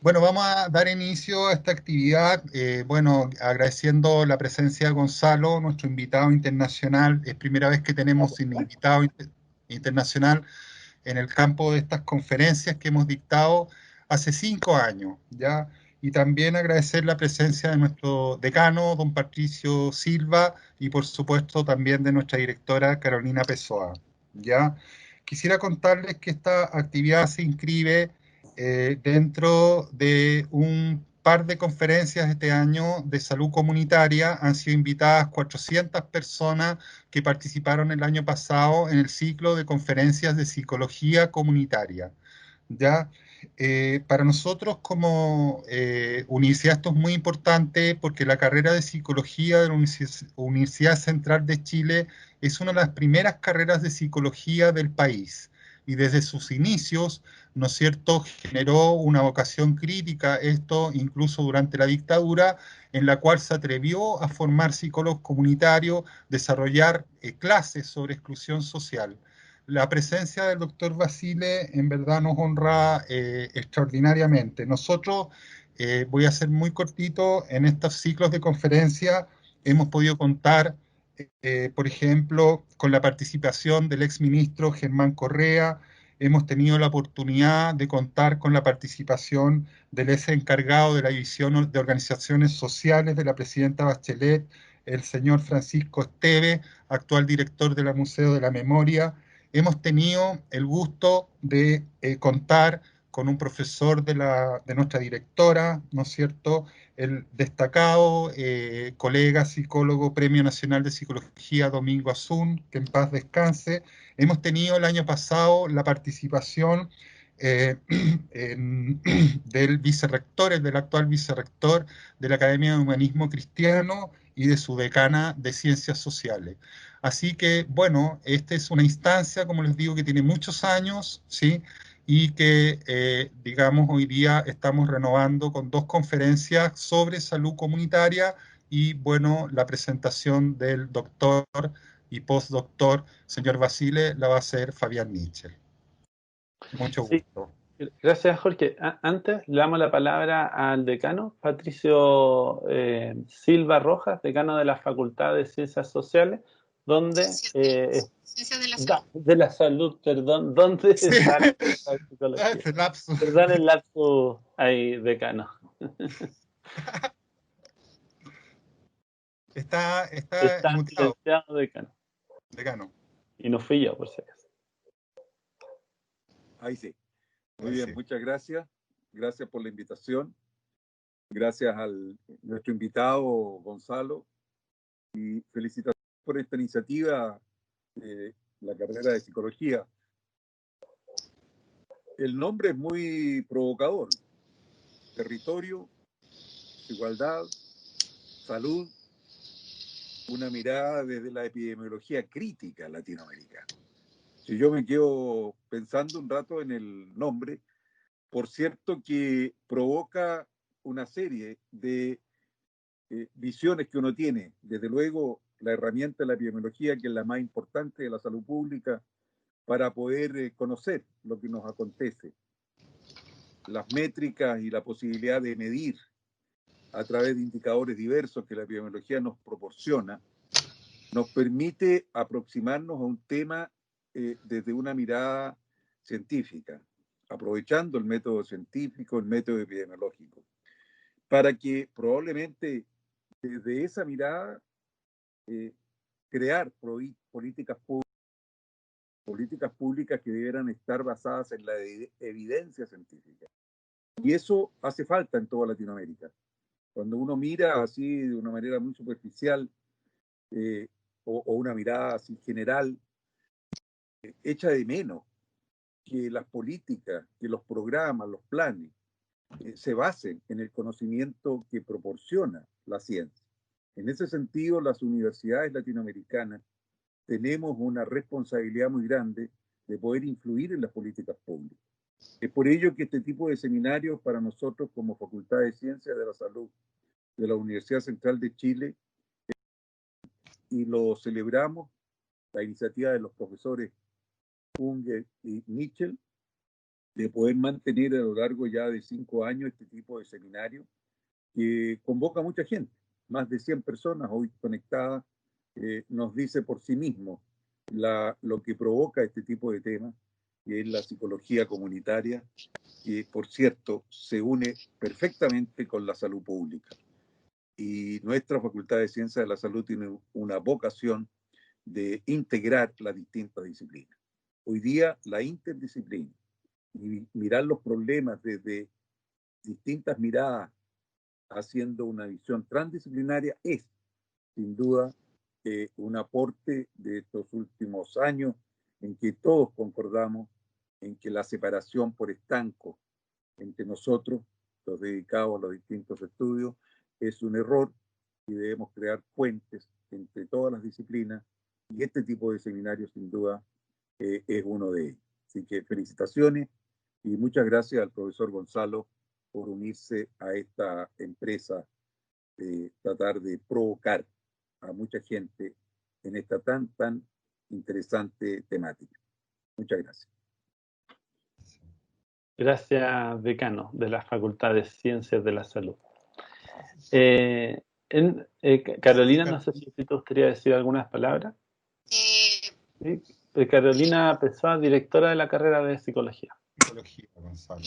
Bueno, vamos a dar inicio a esta actividad, bueno, agradeciendo la presencia de Gonzalo, nuestro invitado internacional. Es primera vez que tenemos un invitado internacional en el campo de estas conferencias que hemos dictado hace 5 años, ¿ya? Y también agradecer la presencia de nuestro decano, don Patricio Silva, y por supuesto también de nuestra directora Carolina Pessoa, ¿ya? Quisiera contarles que esta actividad se inscribe dentro de un par de conferencias este año de salud comunitaria. Han sido invitadas 400 personas que participaron el año pasado en el ciclo de conferencias de psicología comunitaria. ¿Ya? Para nosotros como universidad esto es muy importante porque la carrera de psicología de la Universidad Central de Chile es una de las primeras carreras de psicología del país y desde sus inicios, ¿no es cierto?, generó una vocación crítica, esto incluso durante la dictadura, en la cual se atrevió a formar psicólogos comunitarios, desarrollar clases sobre exclusión social. La presencia del doctor Basile en verdad nos honra extraordinariamente. Nosotros, voy a ser muy cortito, en estos ciclos de conferencia hemos podido contar, por ejemplo, con la participación del exministro Germán Correa. Hemos tenido la oportunidad de contar con la participación del ex encargado de la División de Organizaciones Sociales de la presidenta Bachelet, el señor Francisco Esteve, actual director del Museo de la Memoria. Hemos tenido el gusto de contar con un profesor de nuestra directora, ¿no es cierto?, el destacado colega psicólogo Premio Nacional de Psicología Domingo Azun, que en paz descanse. Hemos tenido el año pasado la participación eh, del vicerrector, del actual vicerrector de la Academia de Humanismo Cristiano y de su decana de Ciencias Sociales. Así que, bueno, esta es una instancia, como les digo, que tiene muchos años, ¿sí? Y que, digamos, hoy día estamos renovando con dos conferencias sobre salud comunitaria y, bueno, la presentación del doctor y postdoctor, señor Basile, la va a hacer Fabián Mitchell. Mucho Sí, gusto. gracias Jorge. Antes le damos la palabra al decano, Patricio Silva Rojas, decano de la Facultad de Ciencias Sociales, donde de la salud, perdón, donde Sí, está la Facultad de Psicología. ese lapso. Perdón el lapsus ahí, decano. Está Está muteado, silenciado, decano. decano. Y no fui yo, por si acaso. Ahí sí. Muy Ahí bien, sí. muchas gracias. Gracias por la invitación. Gracias a nuestro invitado Gonzalo y felicitaciones por esta iniciativa de la carrera de psicología. El nombre es muy provocador. Territorio, igualdad, salud, una mirada desde la epidemiología crítica latinoamericana. Si yo me quedo pensando un rato en el nombre, por cierto que provoca una serie de visiones que uno tiene. Desde luego, la herramienta de la epidemiología, que es la más importante de la salud pública, para poder conocer lo que nos acontece. Las métricas y la posibilidad de medir a través de indicadores diversos que la epidemiología nos proporciona, nos permite aproximarnos a un tema desde una mirada científica, aprovechando el método científico, el método epidemiológico, para que probablemente desde esa mirada crear políticas públicas que deberán estar basadas en la evidencia científica. Y eso hace falta en toda Latinoamérica. Cuando uno mira así de una manera muy superficial o una mirada así general, echa de menos que las políticas, que los programas, los planes, se basen en el conocimiento que proporciona la ciencia. En ese sentido, las universidades latinoamericanas tenemos una responsabilidad muy grande de poder influir en las políticas públicas. Es por ello que este tipo de seminarios para nosotros como Facultad de Ciencias de la Salud de la Universidad Central de Chile, y lo celebramos, la iniciativa de los profesores Unger y Mitchell, de poder mantener a lo largo ya de 5 años este tipo de seminario que convoca a mucha gente, más de 100 personas hoy conectadas, nos dice por sí mismo lo que provoca este tipo de temas, que es la psicología comunitaria, que por cierto se une perfectamente con la salud pública. Y nuestra Facultad de Ciencias de la Salud tiene una vocación de integrar las distintas disciplinas. Hoy día la interdisciplina y mirar los problemas desde distintas miradas, haciendo una visión transdisciplinaria, es sin duda un aporte de estos últimos años en que todos concordamos en que la separación por estanco entre nosotros, los dedicados a los distintos estudios, es un error y debemos crear puentes entre todas las disciplinas, y este tipo de seminarios sin duda es uno de ellos. Así que felicitaciones y muchas gracias al profesor Gonzalo por unirse a esta empresa de tratar de provocar a mucha gente en esta tan interesante temática. Muchas gracias. Gracias, decano de la Facultad de Ciencias de la Salud. Carolina, no sé si te gustaría decir algunas palabras. Sí. Carolina Pessoa, directora de la carrera de Psicología. Psicología, Gonzalo.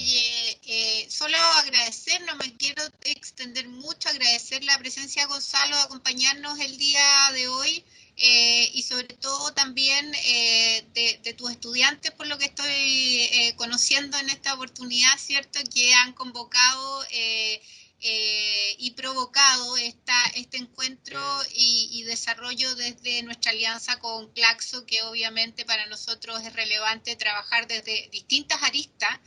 Solo agradecer, no me quiero extender mucho, agradecer la presencia de Gonzalo, de acompañarnos el día de hoy, y sobre todo también de tus estudiantes, por lo que estoy conociendo en esta oportunidad, ¿cierto?, que han convocado y provocado este encuentro y desarrollo desde nuestra alianza con Claxo, que obviamente para nosotros es relevante trabajar desde distintas aristas,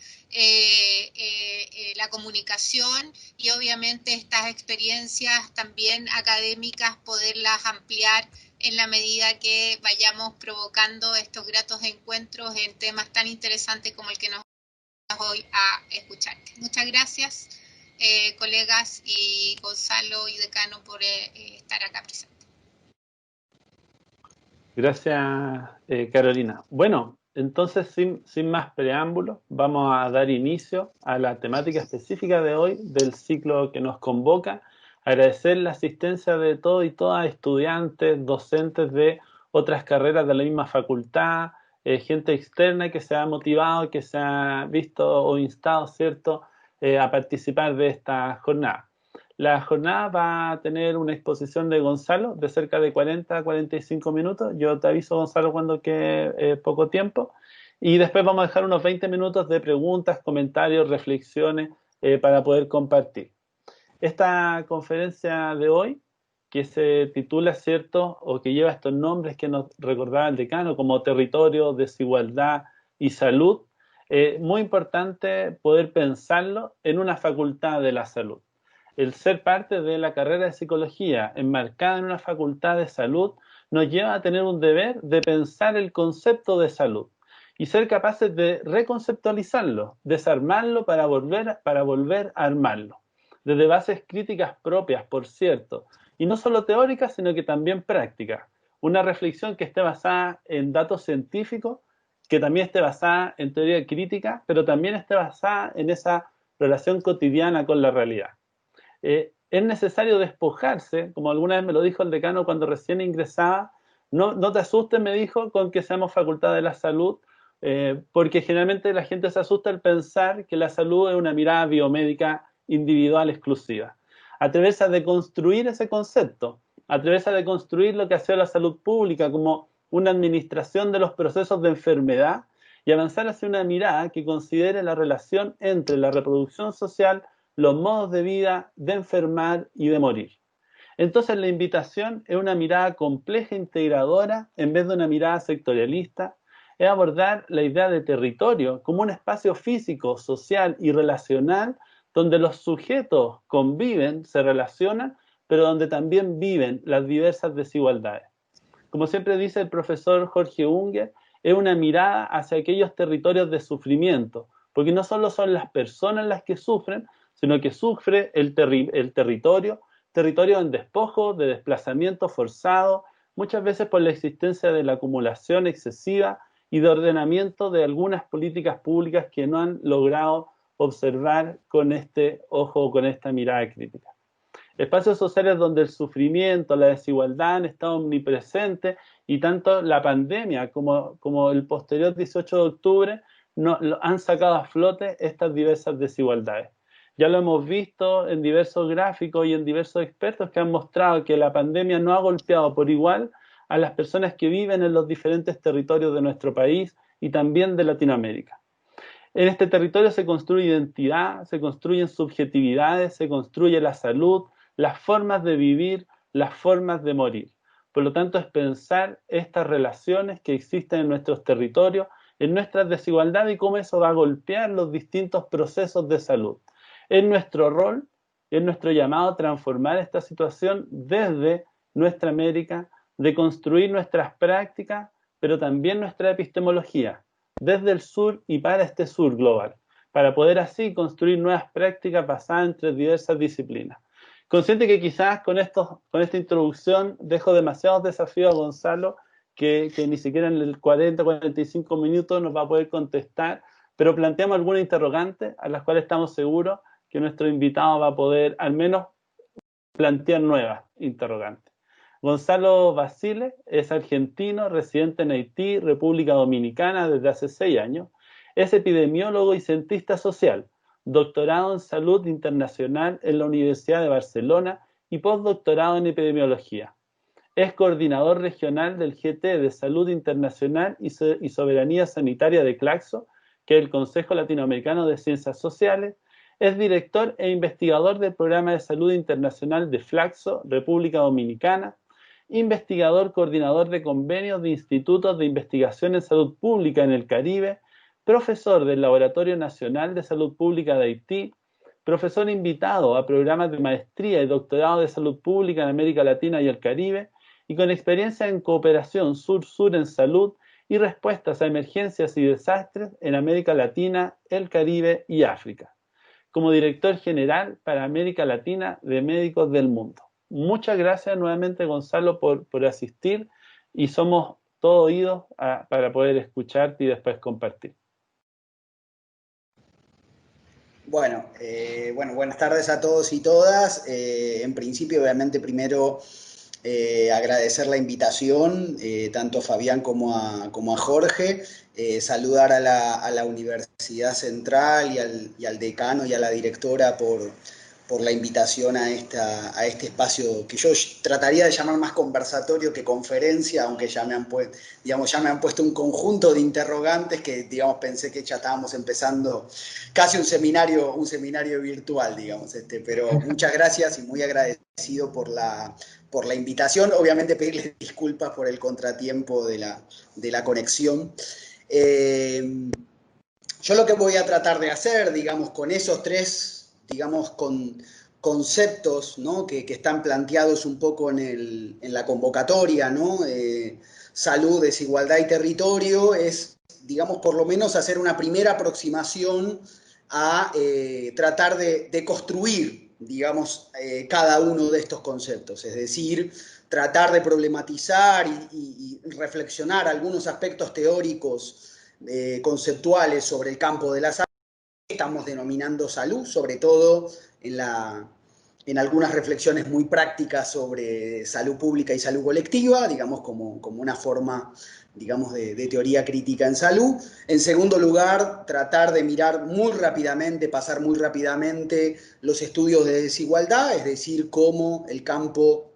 la comunicación y obviamente estas experiencias también académicas, poderlas ampliar en la medida que vayamos provocando estos gratos encuentros en temas tan interesantes como el que nos vamos hoy a escuchar. Muchas gracias, colegas, y Gonzalo y decano por estar acá presente. Gracias, Carolina. Bueno, entonces sin más preámbulos, vamos a dar inicio a la temática específica de hoy del ciclo que nos convoca. Agradecer la asistencia de todos y todas, estudiantes, docentes de otras carreras de la misma facultad, gente externa que se ha motivado, que se ha visto o instado, ¿cierto?, a participar de esta jornada. La jornada va a tener una exposición de Gonzalo de cerca de 40 a 45 minutos. Yo te aviso, Gonzalo, cuando quede poco tiempo. Y después vamos a dejar unos 20 minutos de preguntas, comentarios, reflexiones para poder compartir. Esta conferencia de hoy, que se titula, ¿cierto?, o que lleva estos nombres que nos recordaba el decano, como territorio, desigualdad y salud, muy importante poder pensarlo en una facultad de la salud. El ser parte de la carrera de psicología enmarcada en una facultad de salud nos lleva a tener un deber de pensar el concepto de salud y ser capaces de reconceptualizarlo, desarmarlo para volver a armarlo, desde bases críticas propias, por cierto, y no solo teóricas, sino que también prácticas. Una reflexión que esté basada en datos científicos, que también esté basada en teoría crítica, pero también esté basada en esa relación cotidiana con la realidad. Es necesario despojarse, como alguna vez me lo dijo el decano cuando recién ingresaba, no te asustes, me dijo, con que seamos facultad de la salud, porque generalmente la gente se asusta al pensar que la salud es una mirada biomédica individual exclusiva. Atreverse a deconstruir ese concepto, atreverse a deconstruir lo que ha sido la salud pública como una administración de los procesos de enfermedad y avanzar hacia una mirada que considere la relación entre la reproducción social, los modos de vida, de enfermar y de morir. Entonces la invitación es una mirada compleja e integradora en vez de una mirada sectorialista, es abordar la idea de territorio como un espacio físico, social y relacional donde los sujetos conviven, se relacionan, pero donde también viven las diversas desigualdades. Como siempre dice el profesor Jorge Unger, es una mirada hacia aquellos territorios de sufrimiento, porque no solo son las personas las que sufren, sino que sufre el territorio en despojo, de desplazamiento forzado, muchas veces por la existencia de la acumulación excesiva y de ordenamiento de algunas políticas públicas que no han logrado observar con este ojo, con esta mirada crítica. Espacios sociales donde el sufrimiento, la desigualdad han estado omnipresentes y tanto la pandemia como el posterior 18 de octubre han sacado a flote estas diversas desigualdades. Ya lo hemos visto en diversos gráficos y en diversos expertos que han mostrado que la pandemia no ha golpeado por igual a las personas que viven en los diferentes territorios de nuestro país y también de Latinoamérica. En este territorio se construye identidad, se construyen subjetividades, se construye la salud, las formas de vivir, las formas de morir. Por lo tanto, es pensar estas relaciones que existen en nuestros territorios, en nuestras desigualdades y cómo eso va a golpear los distintos procesos de salud. Es nuestro rol, es nuestro llamado a transformar esta situación desde nuestra América, de construir nuestras prácticas, pero también nuestra epistemología, desde el sur y para este sur global, para poder así construir nuevas prácticas basadas entre diversas disciplinas. Consciente que quizás con esta introducción dejo demasiados desafíos a Gonzalo, que ni siquiera en el 40-45 minutos nos va a poder contestar, pero planteamos algunas interrogantes a las cuales estamos seguros que nuestro invitado va a poder al menos plantear nuevas interrogantes. Gonzalo Basile es argentino, residente en Haití, República Dominicana desde hace 6 años. Es epidemiólogo y cientista social, doctorado en salud internacional en la Universidad de Barcelona y postdoctorado en epidemiología. Es coordinador regional del GT de Salud Internacional y Soberanía Sanitaria de CLACSO, que es el Consejo Latinoamericano de Ciencias Sociales. Es director e investigador del Programa de Salud Internacional de FLACSO, República Dominicana. Investigador coordinador de convenios de institutos de investigación en salud pública en el Caribe, profesor del Laboratorio Nacional de Salud Pública de Haití, profesor invitado a programas de maestría y doctorado de salud pública en América Latina y el Caribe, y con experiencia en cooperación sur-sur en salud y respuestas a emergencias y desastres en América Latina, el Caribe y África, como director general para América Latina de Médicos del Mundo. Muchas gracias nuevamente, Gonzalo, por asistir, y somos todo oídos para poder escucharte y después compartir. Bueno, buenas tardes a todos y todas. En principio, obviamente, primero agradecer la invitación, tanto a Fabián como a Jorge, saludar a la Universidad Central y al decano y a la directora por la invitación a este espacio que yo trataría de llamar más conversatorio que conferencia, aunque ya me han puesto un conjunto de interrogantes que, digamos, pensé que ya estábamos empezando casi un seminario virtual, digamos. Pero muchas gracias y muy agradecido por la invitación. Obviamente pedirles disculpas por el contratiempo de la conexión. Yo lo que voy a tratar de hacer, digamos, con esos tres, digamos, con conceptos, ¿no?, que están planteados un poco en la convocatoria, ¿no? Salud, desigualdad y territorio, es, digamos, por lo menos hacer una primera aproximación a tratar de construir, digamos, cada uno de estos conceptos, es decir, tratar de problematizar y reflexionar algunos aspectos teóricos conceptuales sobre el campo de la salud, estamos denominando salud, sobre todo en algunas reflexiones muy prácticas sobre salud pública y salud colectiva, digamos, como una forma, digamos, de teoría crítica en salud. En segundo lugar, tratar de mirar muy rápidamente, pasar muy rápidamente los estudios de desigualdad, es decir, cómo el campo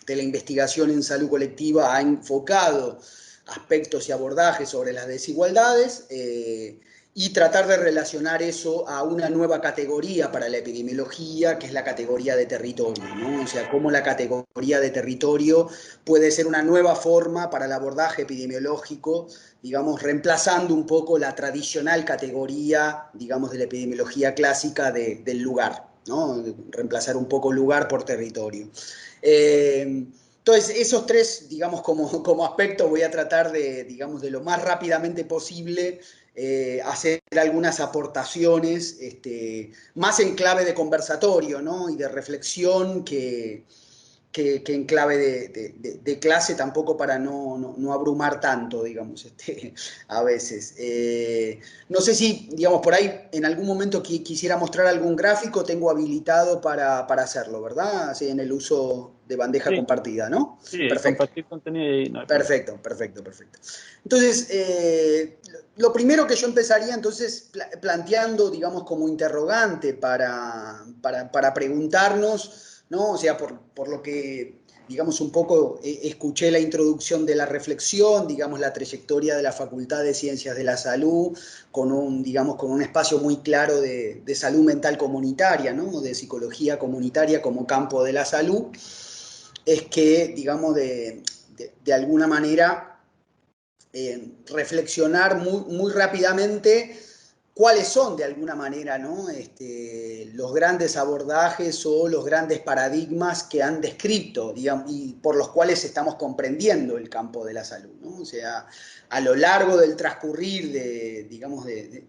de la investigación en salud colectiva ha enfocado aspectos y abordajes sobre las desigualdades, y tratar de relacionar eso a una nueva categoría para la epidemiología, que es la categoría de territorio, ¿no? O sea, cómo la categoría de territorio puede ser una nueva forma para el abordaje epidemiológico, digamos, reemplazando un poco la tradicional categoría, digamos, de la epidemiología clásica del lugar, ¿no? Reemplazar un poco lugar por territorio. Entonces, esos tres, digamos, como aspectos voy a tratar de, digamos, de lo más rápidamente posible hacer algunas aportaciones más en clave de conversatorio, ¿no?, y de reflexión que que en clave de clase, tampoco para no abrumar tanto, digamos, a veces. No sé si, digamos, por ahí en algún momento quisiera mostrar algún gráfico, tengo habilitado para hacerlo, ¿verdad? Así en el uso de bandeja Sí, compartida, ¿no? sí, Perfecto. compartir contenido y no hay problema. Perfecto, perfecto, perfecto. Entonces, lo primero que yo empezaría entonces planteando, digamos, como interrogante para preguntarnos, ¿no? O sea, por lo que, digamos, un poco escuché la introducción de la reflexión, digamos, la trayectoria de la Facultad de Ciencias de la Salud, digamos, con un espacio muy claro de salud mental comunitaria, ¿no? De psicología comunitaria como campo de la salud, es que, digamos, de alguna manera reflexionar muy rápidamente cuáles son de alguna manera, ¿no? Los grandes abordajes o los grandes paradigmas que han descrito, digamos, y por los cuales estamos comprendiendo el campo de la salud, ¿no? O sea, a lo largo del transcurrir digamos,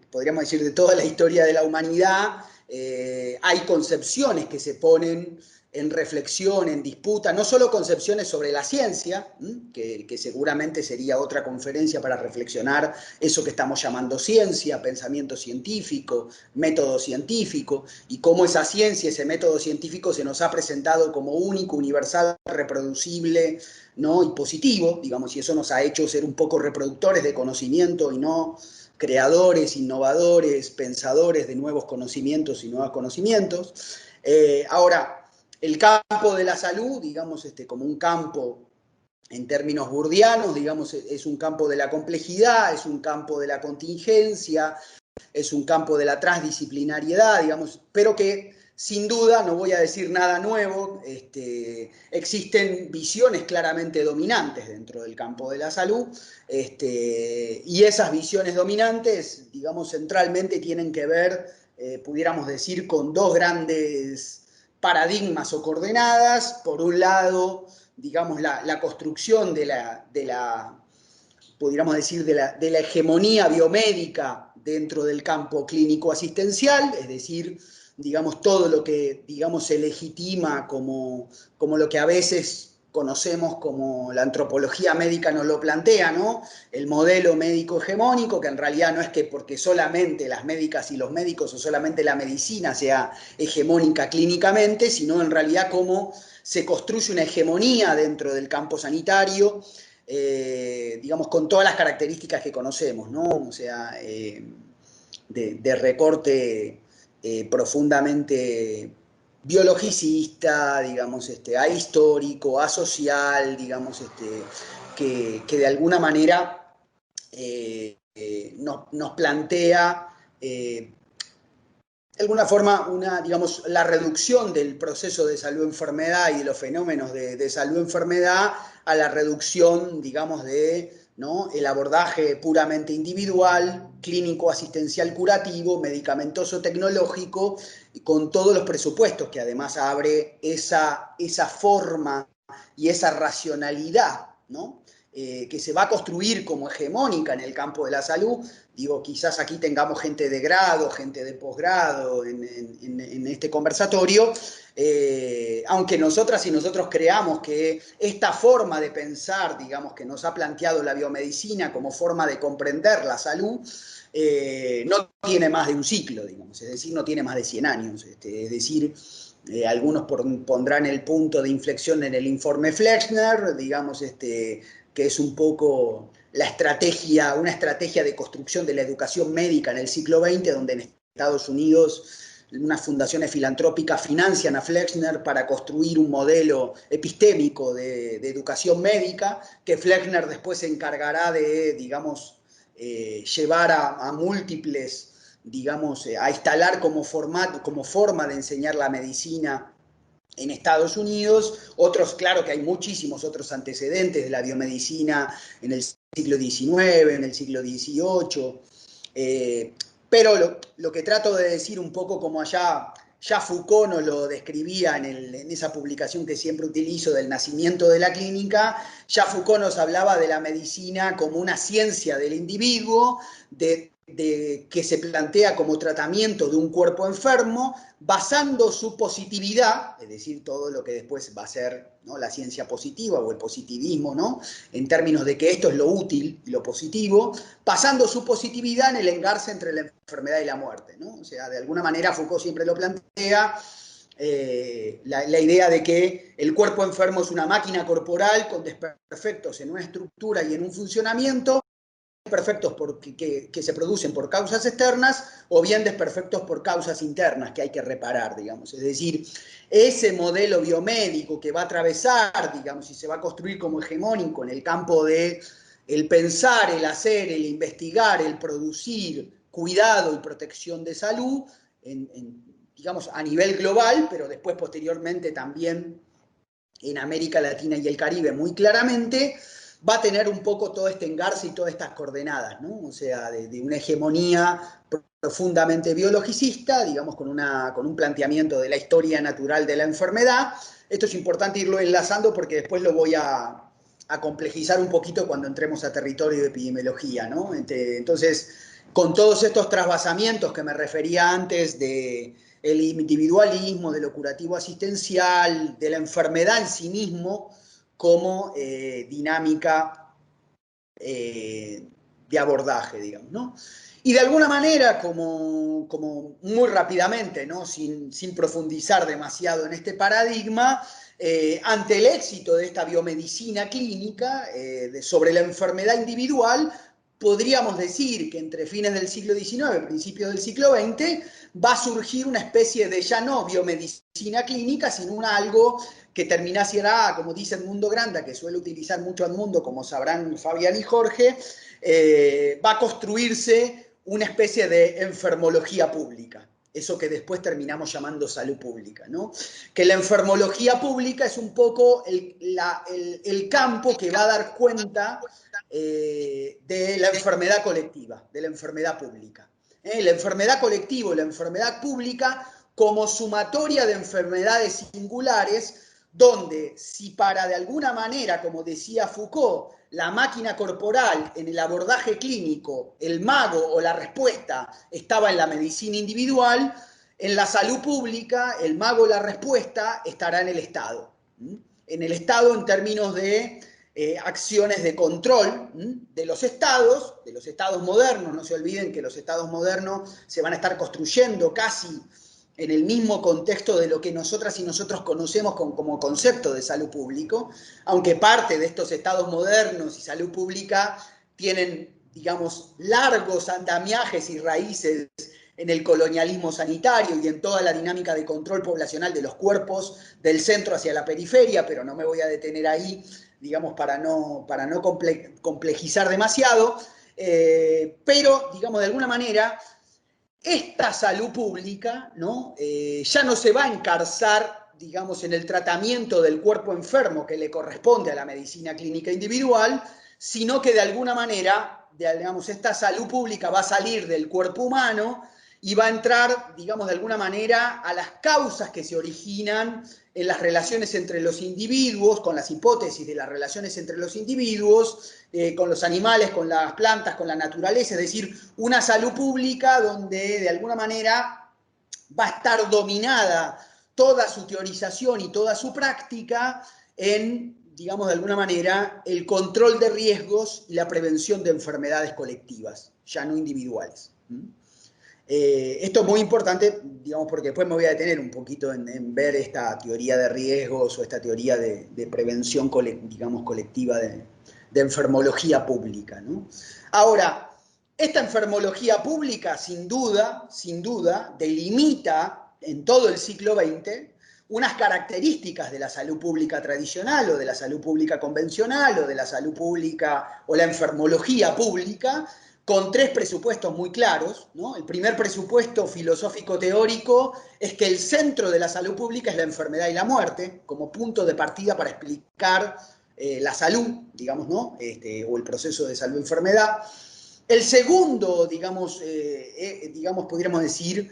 podríamos decir, de toda la historia de la humanidad, hay concepciones que se ponen en reflexión, en disputa, no solo concepciones sobre la ciencia, que seguramente sería otra conferencia para reflexionar eso que estamos llamando ciencia, pensamiento científico, método científico, y cómo esa ciencia, ese método científico se nos ha presentado como único, universal, reproducible, ¿no? Y positivo, digamos, y eso nos ha hecho ser un poco reproductores de conocimiento y no creadores, innovadores, pensadores de nuevos conocimientos y nuevos conocimientos. Ahora, el campo de la salud, digamos, como un campo en términos burdianos, digamos, es un campo de la complejidad, es un campo de la contingencia, es un campo de la transdisciplinariedad, digamos, pero que sin duda, no voy a decir nada nuevo, existen visiones claramente dominantes dentro del campo de la salud, y esas visiones dominantes, digamos, centralmente tienen que ver, pudiéramos decir, con dos grandes paradigmas o coordenadas. Por un lado, digamos, la construcción de la pudiéramos decir, de la hegemonía biomédica dentro del campo clínico asistencial, es decir, digamos, todo lo que, digamos, se legitima como lo que a veces conocemos como la antropología médica nos lo plantea, ¿no? El modelo médico hegemónico, que en realidad no es que porque solamente las médicas y los médicos o solamente la medicina sea hegemónica clínicamente, sino en realidad cómo se construye una hegemonía dentro del campo sanitario, digamos, con todas las características que conocemos, ¿no? O sea, de recorte profundamente biologicista, digamos, ahistórico, asocial, digamos, que de alguna manera nos plantea de alguna forma digamos, la reducción del proceso de salud-enfermedad y de los fenómenos de salud-enfermedad a la reducción, digamos, ¿no? El abordaje puramente individual, clínico, asistencial, curativo, medicamentoso, tecnológico, con todos los presupuestos que además abre esa forma y esa racionalidad, ¿no? Que se va a construir como hegemónica en el campo de la salud. Digo, quizás aquí tengamos gente de grado, gente de posgrado en este conversatorio, aunque nosotras y nosotros creamos que esta forma de pensar, digamos, que nos ha planteado la biomedicina como forma de comprender la salud, no tiene más de un ciclo, digamos, es decir, no tiene más de 100 años, es decir, algunos pondrán el punto de inflexión en el informe Flexner, digamos, que es un poco una estrategia de construcción de la educación médica en el siglo XX, donde en Estados Unidos unas fundaciones filantrópicas financian a Flexner para construir un modelo epistémico de educación médica, que Flexner después se encargará de, digamos, llevar a múltiples, digamos, a instalar como forma de enseñar la medicina en Estados Unidos. Otros, claro que hay muchísimos otros antecedentes de la biomedicina en el siglo XIX, en el siglo XVIII, pero lo que trato de decir un poco como allá, ya Foucault nos lo describía en esa publicación que siempre utilizo del nacimiento de la clínica, ya Foucault nos hablaba de la medicina como una ciencia del individuo, de que se plantea como tratamiento de un cuerpo enfermo, basando su positividad, es decir, todo lo que después va a ser, ¿no?, la ciencia positiva o el positivismo, ¿no?, en términos de que esto es lo útil y lo positivo, basando su positividad en el engarce entre la enfermedad y la muerte, ¿no? O sea, de alguna manera Foucault siempre lo plantea, la idea de que el cuerpo enfermo es una máquina corporal con desperfectos en una estructura y en un funcionamiento, desperfectos que se producen por causas externas o bien desperfectos por causas internas que hay que reparar, digamos. Es decir, ese modelo biomédico que va a atravesar, digamos, y se va a construir como hegemónico en el campo de el pensar, el hacer, el investigar, el producir cuidado y protección de salud, digamos, a nivel global, pero después posteriormente también en América Latina y el Caribe muy claramente, va a tener un poco todo este engarce y todas estas coordenadas, ¿no? O sea, de una hegemonía profundamente biologicista, digamos, con un planteamiento de la historia natural de la enfermedad. Esto es importante irlo enlazando porque después lo voy a complejizar un poquito cuando entremos a territorio de epidemiología, ¿no? Entonces, con todos estos trasvasamientos que me refería antes de el individualismo, de lo curativo asistencial, de la enfermedad en sí mismo como dinámica de abordaje, digamos, ¿no? Y de alguna manera, como muy rápidamente, ¿no?, sin profundizar demasiado en este paradigma, ante el éxito de esta biomedicina clínica sobre la enfermedad individual, podríamos decir que entre fines del siglo XIX, principios del siglo XX, va a surgir una especie de ya no biomedicina clínica, sino algo que terminará, como dice Edmundo Granda, que suele utilizar mucho Edmundo, como sabrán Fabián y Jorge, va a construirse una especie de enfermología pública. Eso que después terminamos llamando salud pública, ¿no? Que la enfermología pública es un poco el campo que va a dar cuenta de la enfermedad colectiva, de la enfermedad pública. La enfermedad colectiva y la enfermedad pública como sumatoria de enfermedades singulares, donde si para de alguna manera, como decía Foucault, la máquina corporal en el abordaje clínico, el mago o la respuesta estaba en la medicina individual, en la salud pública el mago o la respuesta estará en el Estado. En el Estado en términos de acciones de control de los estados modernos. No se olviden que los estados modernos se van a estar construyendo casi en el mismo contexto de lo que nosotras y nosotros conocemos como concepto de salud público, aunque parte de estos estados modernos y salud pública tienen, digamos, largos andamiajes y raíces en el colonialismo sanitario y en toda la dinámica de control poblacional de los cuerpos del centro hacia la periferia, pero no me voy a detener ahí, digamos, para no complejizar demasiado, pero, digamos, de alguna manera, esta salud pública, ¿no?, ya no se va a encarzar, digamos, en el tratamiento del cuerpo enfermo que le corresponde a la medicina clínica individual, sino que de alguna manera, digamos, esta salud pública va a salir del cuerpo humano y va a entrar, digamos, de alguna manera a las causas que se originan en las relaciones entre los individuos, con las hipótesis de las relaciones entre los individuos, con los animales, con las plantas, con la naturaleza, es decir, una salud pública donde de alguna manera va a estar dominada toda su teorización y toda su práctica en, digamos, de alguna manera, el control de riesgos y la prevención de enfermedades colectivas, ya no individuales. Esto es muy importante, digamos, porque después me voy a detener un poquito en ver esta teoría de riesgos o esta teoría de prevención, digamos, colectiva de enfermología pública, ¿no? Ahora, esta enfermología pública, sin duda, delimita en todo el siglo XX unas características de la salud pública tradicional o de la salud pública convencional o de la salud pública o la enfermología pública, con tres presupuestos muy claros, ¿no? El primer presupuesto filosófico-teórico es que el centro de la salud pública es la enfermedad y la muerte, como punto de partida para explicar la salud, digamos, ¿no? O el proceso de salud-enfermedad. El segundo, digamos, podríamos decir,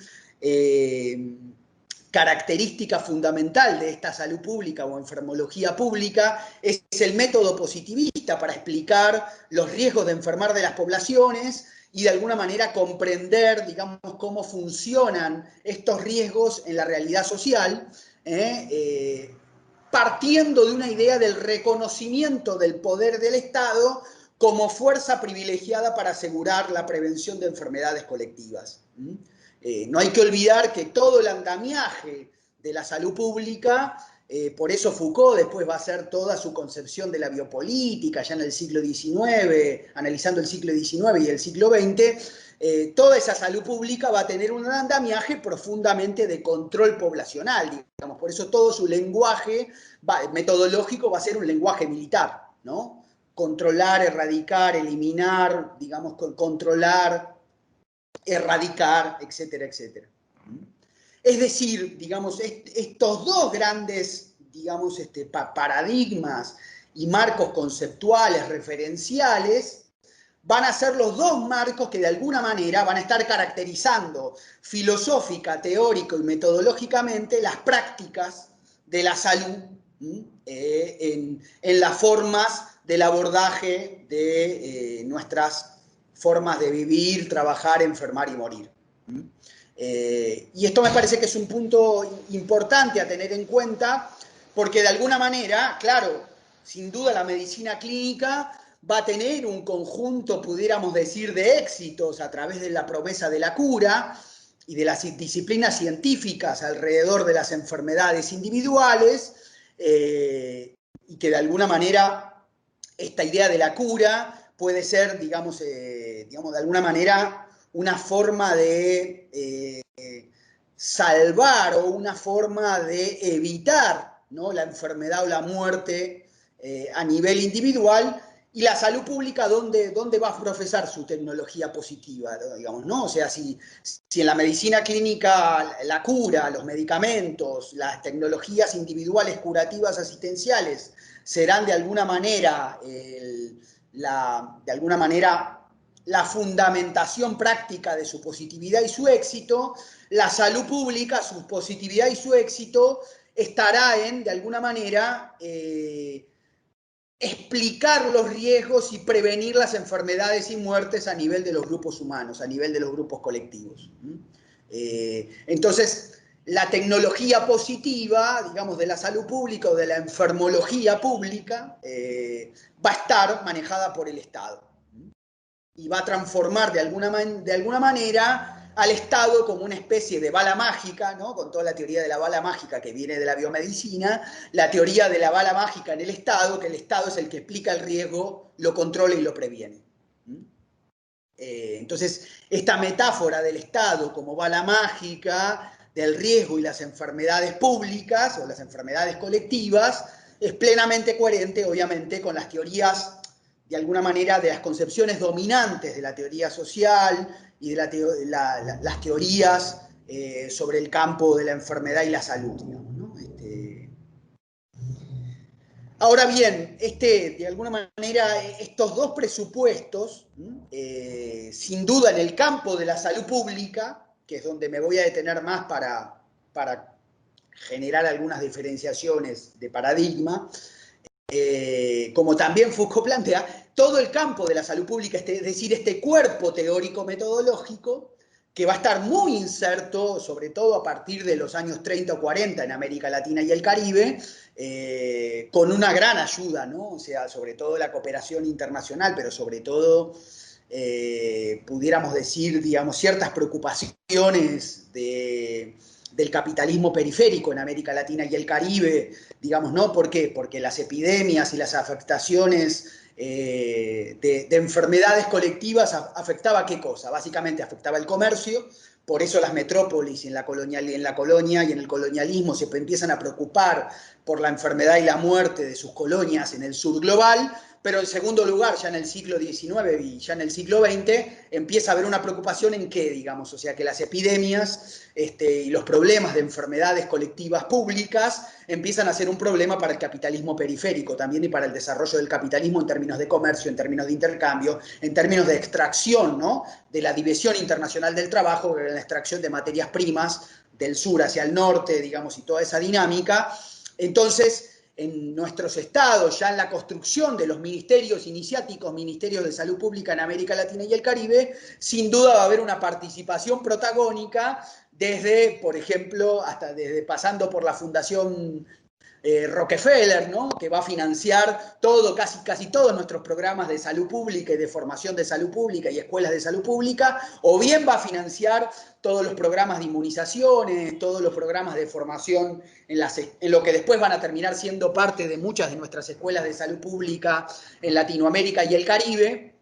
característica fundamental de esta salud pública o enfermología pública es el método positivista para explicar los riesgos de enfermar de las poblaciones y de alguna manera comprender, digamos, cómo funcionan estos riesgos en la realidad social, partiendo de una idea del reconocimiento del poder del Estado como fuerza privilegiada para asegurar la prevención de enfermedades colectivas. No hay que olvidar que todo el andamiaje de la salud pública, por eso Foucault después va a hacer toda su concepción de la biopolítica, ya en el siglo XIX, analizando el siglo XIX y el siglo XX, toda esa salud pública va a tener un andamiaje profundamente de control poblacional, digamos, por eso todo su lenguaje metodológico va a ser un lenguaje militar, ¿no? Controlar, erradicar, eliminar, digamos, controlar, erradicar, etcétera, etcétera. Es decir, digamos, estos dos grandes, digamos, paradigmas y marcos conceptuales referenciales van a ser los dos marcos que de alguna manera van a estar caracterizando filosófica, teórico y metodológicamente las prácticas de la salud en las formas del abordaje de nuestras formas de vivir, trabajar, enfermar y morir. Y esto me parece que es un punto importante a tener en cuenta, porque de alguna manera, claro, sin duda la medicina clínica va a tener un conjunto, pudiéramos decir, de éxitos a través de la promesa de la cura y de las disciplinas científicas alrededor de las enfermedades individuales, y que de alguna manera esta idea de la cura puede ser, digamos, de alguna manera una forma de salvar o una forma de evitar, ¿no?, la enfermedad o la muerte a nivel individual, y la salud pública, ¿dónde va a profesar su tecnología positiva, digamos, ¿no? O sea, si en la medicina clínica la cura, los medicamentos, las tecnologías individuales curativas asistenciales serán de alguna manera la fundamentación práctica de su positividad y su éxito, la salud pública, su positividad y su éxito estará en, de alguna manera, explicar los riesgos y prevenir las enfermedades y muertes a nivel de los grupos humanos, a nivel de los grupos colectivos. Entonces, la tecnología positiva, digamos, de la salud pública o de la enfermología pública, va a estar manejada por el Estado. Y va a transformar de alguna manera al Estado como una especie de bala mágica, ¿no?, con toda la teoría de la bala mágica que viene de la biomedicina, la teoría de la bala mágica en el Estado, que el Estado es el que explica el riesgo, lo controla y lo previene. Entonces, esta metáfora del Estado como bala mágica, del riesgo y las enfermedades públicas o las enfermedades colectivas, es plenamente coherente, obviamente, con las teorías, de alguna manera, de las concepciones dominantes de la teoría social y de las teorías sobre el campo de la enfermedad y la salud, digamos, ¿no? Ahora bien, de alguna manera, estos dos presupuestos, sin duda en el campo de la salud pública, que es donde me voy a detener más para generar algunas diferenciaciones de paradigma, como también Foucault plantea, todo el campo de la salud pública, es decir, este cuerpo teórico-metodológico, que va a estar muy inserto, sobre todo a partir de los años 30 o 40 en América Latina y el Caribe, con una gran ayuda, ¿no? O sea, sobre todo la cooperación internacional, pero sobre todo, pudiéramos decir, digamos, ciertas preocupaciones del capitalismo periférico en América Latina y el Caribe, digamos, ¿no? ¿Por qué? Porque las epidemias y las afectaciones de enfermedades colectivas afectaba ¿qué cosa? Básicamente afectaba el comercio, por eso las metrópolis en la colonia y en el colonialismo se empiezan a preocupar por la enfermedad y la muerte de sus colonias en el sur global, pero en segundo lugar, ya en el siglo XIX y ya en el siglo XX, empieza a haber una preocupación en qué, digamos, o sea, que las epidemias y los problemas de enfermedades colectivas públicas empiezan a ser un problema para el capitalismo periférico también y para el desarrollo del capitalismo en términos de comercio, en términos de intercambio, en términos de extracción, ¿no?, de la división internacional del trabajo, la extracción de materias primas del sur hacia el norte, digamos, y toda esa dinámica. Entonces, en nuestros estados, ya en la construcción de los ministerios iniciáticos, ministerios de salud pública en América Latina y el Caribe, sin duda va a haber una participación protagónica desde, por ejemplo, hasta desde pasando por la Fundación Rockefeller, ¿no? Que va a financiar todo, casi todos nuestros programas de salud pública y de formación de salud pública y escuelas de salud pública, o bien va a financiar todos los programas de inmunizaciones, todos los programas de formación en lo que después van a terminar siendo parte de muchas de nuestras escuelas de salud pública en Latinoamérica y el Caribe.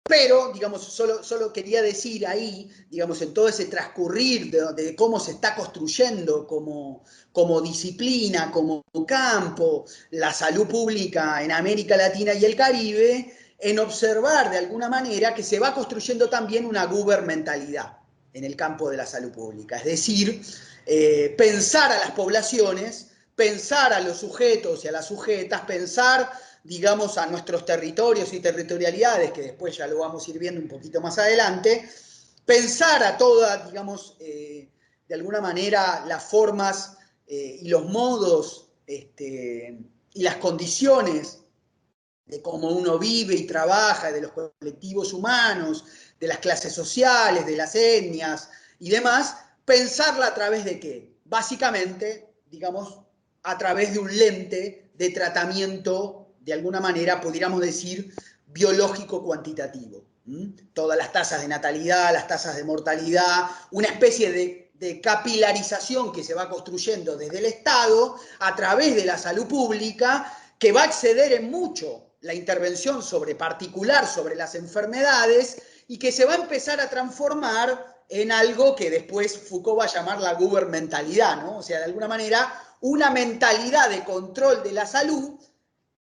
Pero, digamos, solo quería decir ahí, digamos, en todo ese transcurrir de cómo se está construyendo como disciplina, como campo, la salud pública en América Latina y el Caribe, en observar de alguna manera que se va construyendo también una gubernamentalidad en el campo de la salud pública. Es decir, pensar a las poblaciones, pensar a los sujetos y a las sujetas, pensar, digamos, a nuestros territorios y territorialidades, que después ya lo vamos a ir viendo un poquito más adelante, pensar a todas, digamos, de alguna manera, las formas y los modos y las condiciones de cómo uno vive y trabaja, de los colectivos humanos, de las clases sociales, de las etnias y demás, pensarla a través de ¿qué? Básicamente, digamos, a través de un lente de tratamiento, de alguna manera, pudiéramos decir, biológico-cuantitativo. Todas las tasas de natalidad, las tasas de mortalidad, una especie de capilarización que se va construyendo desde el Estado a través de la salud pública, que va a exceder en mucho la intervención particular sobre las enfermedades y que se va a empezar a transformar en algo que después Foucault va a llamar la gubernamentalidad, ¿no? O sea, de alguna manera, una mentalidad de control de la salud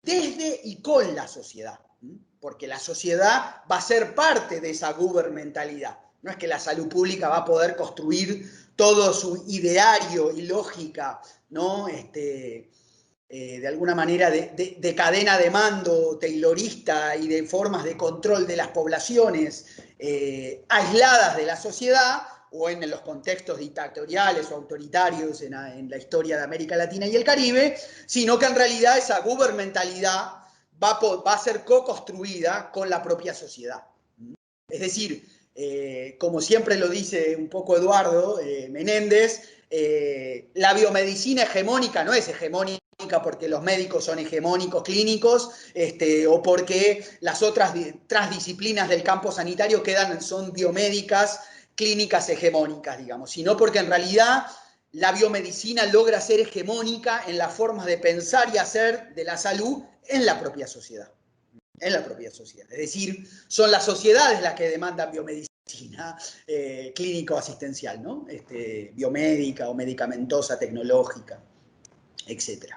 desde y con la sociedad, porque la sociedad va a ser parte de esa gubernamentalidad. No es que la salud pública va a poder construir todo su ideario y lógica, ¿no? De alguna manera de cadena de mando taylorista y de formas de control de las poblaciones aisladas de la sociedad, o en los contextos dictatoriales o autoritarios en la historia de América Latina y el Caribe, sino que en realidad esa gubernamentalidad va a ser co-construida con la propia sociedad. Es decir, como siempre lo dice un poco Eduardo Menéndez, la biomedicina hegemónica no es hegemónica porque los médicos son hegemónicos clínicos o porque las otras transdisciplinas del campo sanitario son biomédicas clínicas hegemónicas, digamos, sino porque en realidad la biomedicina logra ser hegemónica en las formas de pensar y hacer de la salud en la propia sociedad. En la propia sociedad. Es decir, son las sociedades las que demandan biomedicina clínico-asistencial, ¿no? Biomédica o medicamentosa, tecnológica, etc.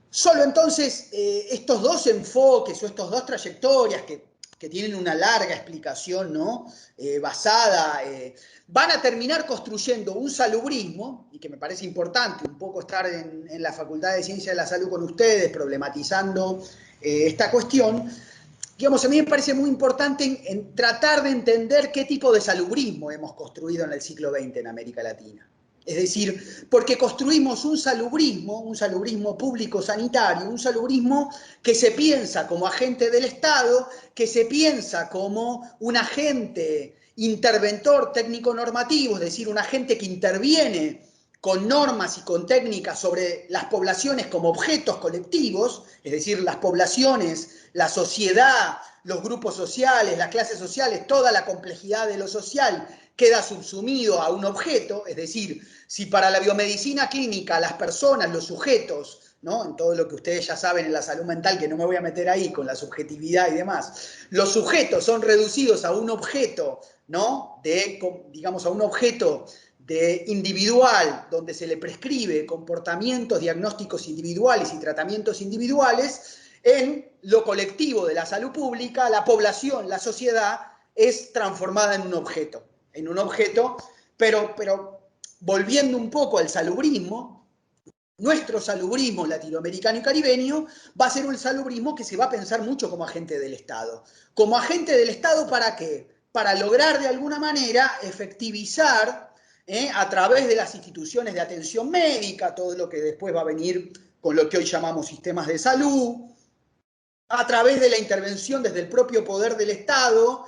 Solo entonces estos dos enfoques o estas dos trayectorias que tienen una larga explicación, ¿no? Basada, van a terminar construyendo un salubrismo, y que me parece importante un poco estar en la Facultad de Ciencias de la Salud con ustedes, problematizando esta cuestión. Digamos, a mí me parece muy importante en tratar de entender qué tipo de salubrismo hemos construido en el siglo XX en América Latina. Es decir, porque construimos un salubrismo público-sanitario, un salubrismo que se piensa como agente del Estado, que se piensa como un agente interventor técnico-normativo, es decir, un agente que interviene con normas y con técnicas sobre las poblaciones como objetos colectivos, es decir, las poblaciones, la sociedad, los grupos sociales, las clases sociales, toda la complejidad de lo social queda subsumido a un objeto, es decir, si para la biomedicina clínica las personas, los sujetos, ¿no? En todo lo que ustedes ya saben en la salud mental, que no me voy a meter ahí con la subjetividad y demás, los sujetos son reducidos a un objeto, ¿no? Digamos, a un objeto individual, donde se le prescribe comportamientos diagnósticos individuales y tratamientos individuales. En lo colectivo de la salud pública, la población, la sociedad, es transformada en un objeto, pero volviendo un poco al salubrismo, nuestro salubrismo latinoamericano y caribeño va a ser un salubrismo que se va a pensar mucho como agente del Estado. ¿Como agente del Estado para qué? Para lograr de alguna manera efectivizar a través de las instituciones de atención médica, todo lo que después va a venir con lo que hoy llamamos sistemas de salud, a través de la intervención desde el propio poder del Estado,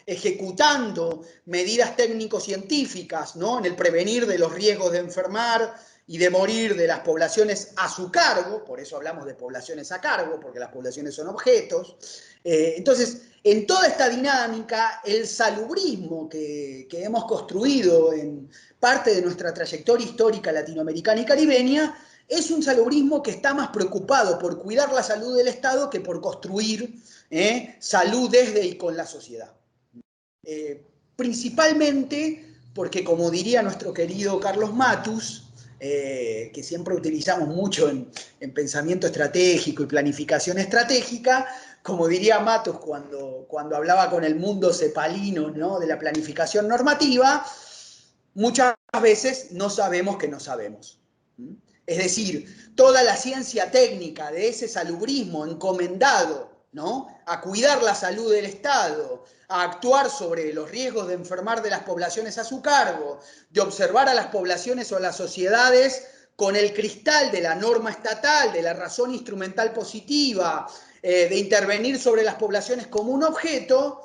ejecutando medidas técnico-científicas, ¿no?, en el prevenir de los riesgos de enfermar y de morir de las poblaciones a su cargo, por eso hablamos de poblaciones a cargo, porque las poblaciones son objetos. Entonces, en toda esta dinámica, el salubrismo que hemos construido en parte de nuestra trayectoria histórica latinoamericana y caribeña es un salubrismo que está más preocupado por cuidar la salud del Estado que por construir salud desde y con la sociedad. Principalmente porque, como diría nuestro querido Carlos Matus, que siempre utilizamos mucho en pensamiento estratégico y planificación estratégica, como diría Matus cuando hablaba con el mundo cepalino, ¿no?, de la planificación normativa, muchas veces no sabemos que no sabemos. Es decir, toda la ciencia técnica de ese salubrismo encomendado, ¿no?, a cuidar la salud del Estado, a actuar sobre los riesgos de enfermar de las poblaciones a su cargo, de observar a las poblaciones o a las sociedades con el cristal de la norma estatal, de la razón instrumental positiva, de intervenir sobre las poblaciones como un objeto,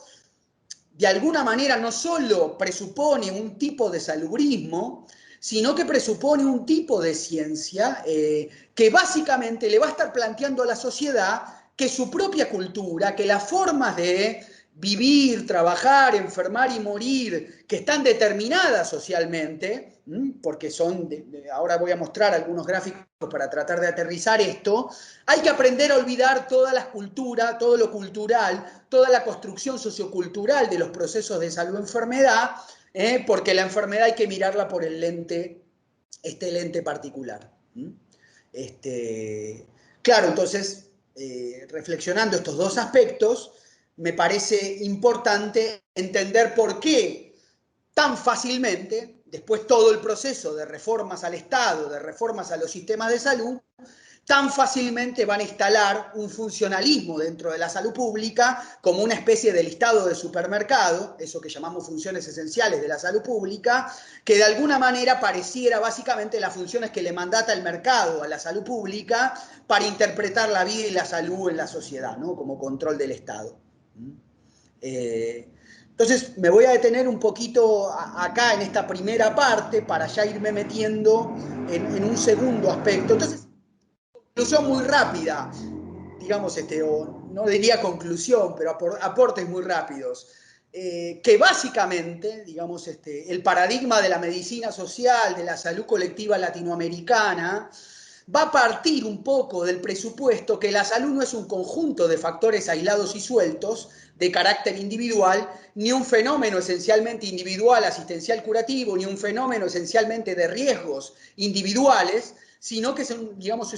de alguna manera no solo presupone un tipo de salubrismo, sino que presupone un tipo de ciencia que básicamente le va a estar planteando a la sociedad que su propia cultura, que las formas de vivir, trabajar, enfermar y morir, que están determinadas socialmente, porque son, ahora voy a mostrar algunos gráficos para tratar de aterrizar esto, hay que aprender a olvidar todas las culturas, todo lo cultural, toda la construcción sociocultural de los procesos de salud-enfermedad, porque la enfermedad hay que mirarla por el lente, este lente particular. Claro, entonces, reflexionando estos dos aspectos, me parece importante entender por qué tan fácilmente, después todo el proceso de reformas al Estado, de reformas a los sistemas de salud, tan fácilmente van a instalar un funcionalismo dentro de la salud pública como una especie de listado de supermercado, eso que llamamos funciones esenciales de la salud pública, que de alguna manera pareciera básicamente las funciones que le mandata el mercado a la salud pública para interpretar la vida y la salud en la sociedad, ¿no?, como control del Estado. Entonces me voy a detener un poquito acá en esta primera parte para ya irme metiendo en un segundo aspecto. Entonces, conclusión muy rápida, digamos, o no diría conclusión, pero aportes muy rápidos, que básicamente, digamos, el paradigma de la medicina social, de la salud colectiva latinoamericana, va a partir un poco del presupuesto que la salud no es un conjunto de factores aislados y sueltos de carácter individual, ni un fenómeno esencialmente individual, asistencial curativo, ni un fenómeno esencialmente de riesgos individuales, sino que es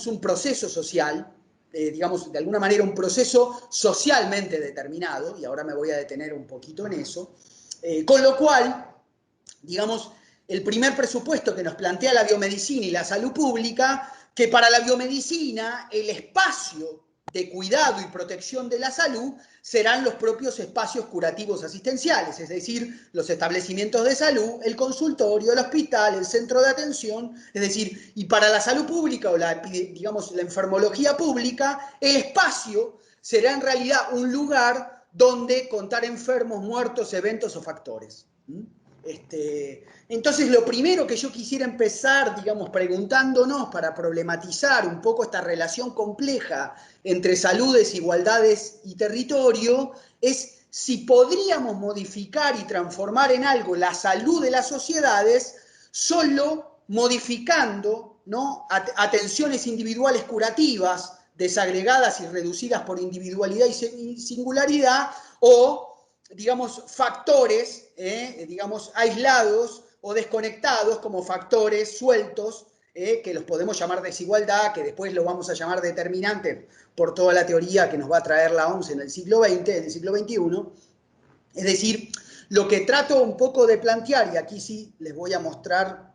un proceso social, digamos, de alguna manera un proceso socialmente determinado, y ahora me voy a detener un poquito en eso, con lo cual, digamos, el primer presupuesto que nos plantea la biomedicina y la salud pública, que para la biomedicina el espacio de cuidado y protección de la salud serán los propios espacios curativos asistenciales, es decir, los establecimientos de salud, el consultorio, el hospital, el centro de atención, es decir, y para la salud pública o la enfermología pública, el espacio será en realidad un lugar donde contar enfermos, muertos, eventos o factores. Entonces, lo primero que yo quisiera empezar, digamos, preguntándonos para problematizar un poco esta relación compleja entre salud, desigualdades y territorio, es si podríamos modificar y transformar en algo la salud de las sociedades solo modificando, ¿no?, atenciones individuales curativas, desagregadas y reducidas por individualidad y singularidad, o digamos, factores, digamos, aislados o desconectados como factores sueltos, que los podemos llamar desigualdad, que después lo vamos a llamar determinante por toda la teoría que nos va a traer la OMS en el siglo XX, en el siglo XXI. Es decir, lo que trato un poco de plantear, y aquí sí les voy a mostrar,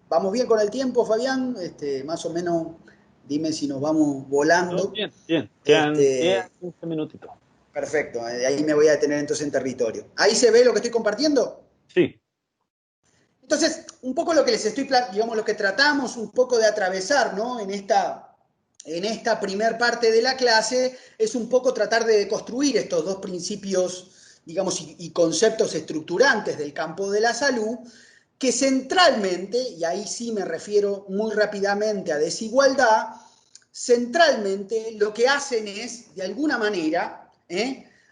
¿vamos bien con el tiempo, Fabián? Más o menos, dime si nos vamos volando. Bien, bien, quedan 10, 15 minutitos. Perfecto, ahí me voy a detener entonces en territorio. ¿Ahí se ve lo que estoy compartiendo? Sí. Entonces, un poco lo que les estoy, digamos, lo que tratamos un poco de atravesar, ¿no? En esta primer parte de la clase es un poco tratar de deconstruir estos dos principios, digamos, y conceptos estructurantes del campo de la salud, que centralmente, y ahí sí me refiero muy rápidamente a desigualdad, centralmente lo que hacen es, de alguna manera,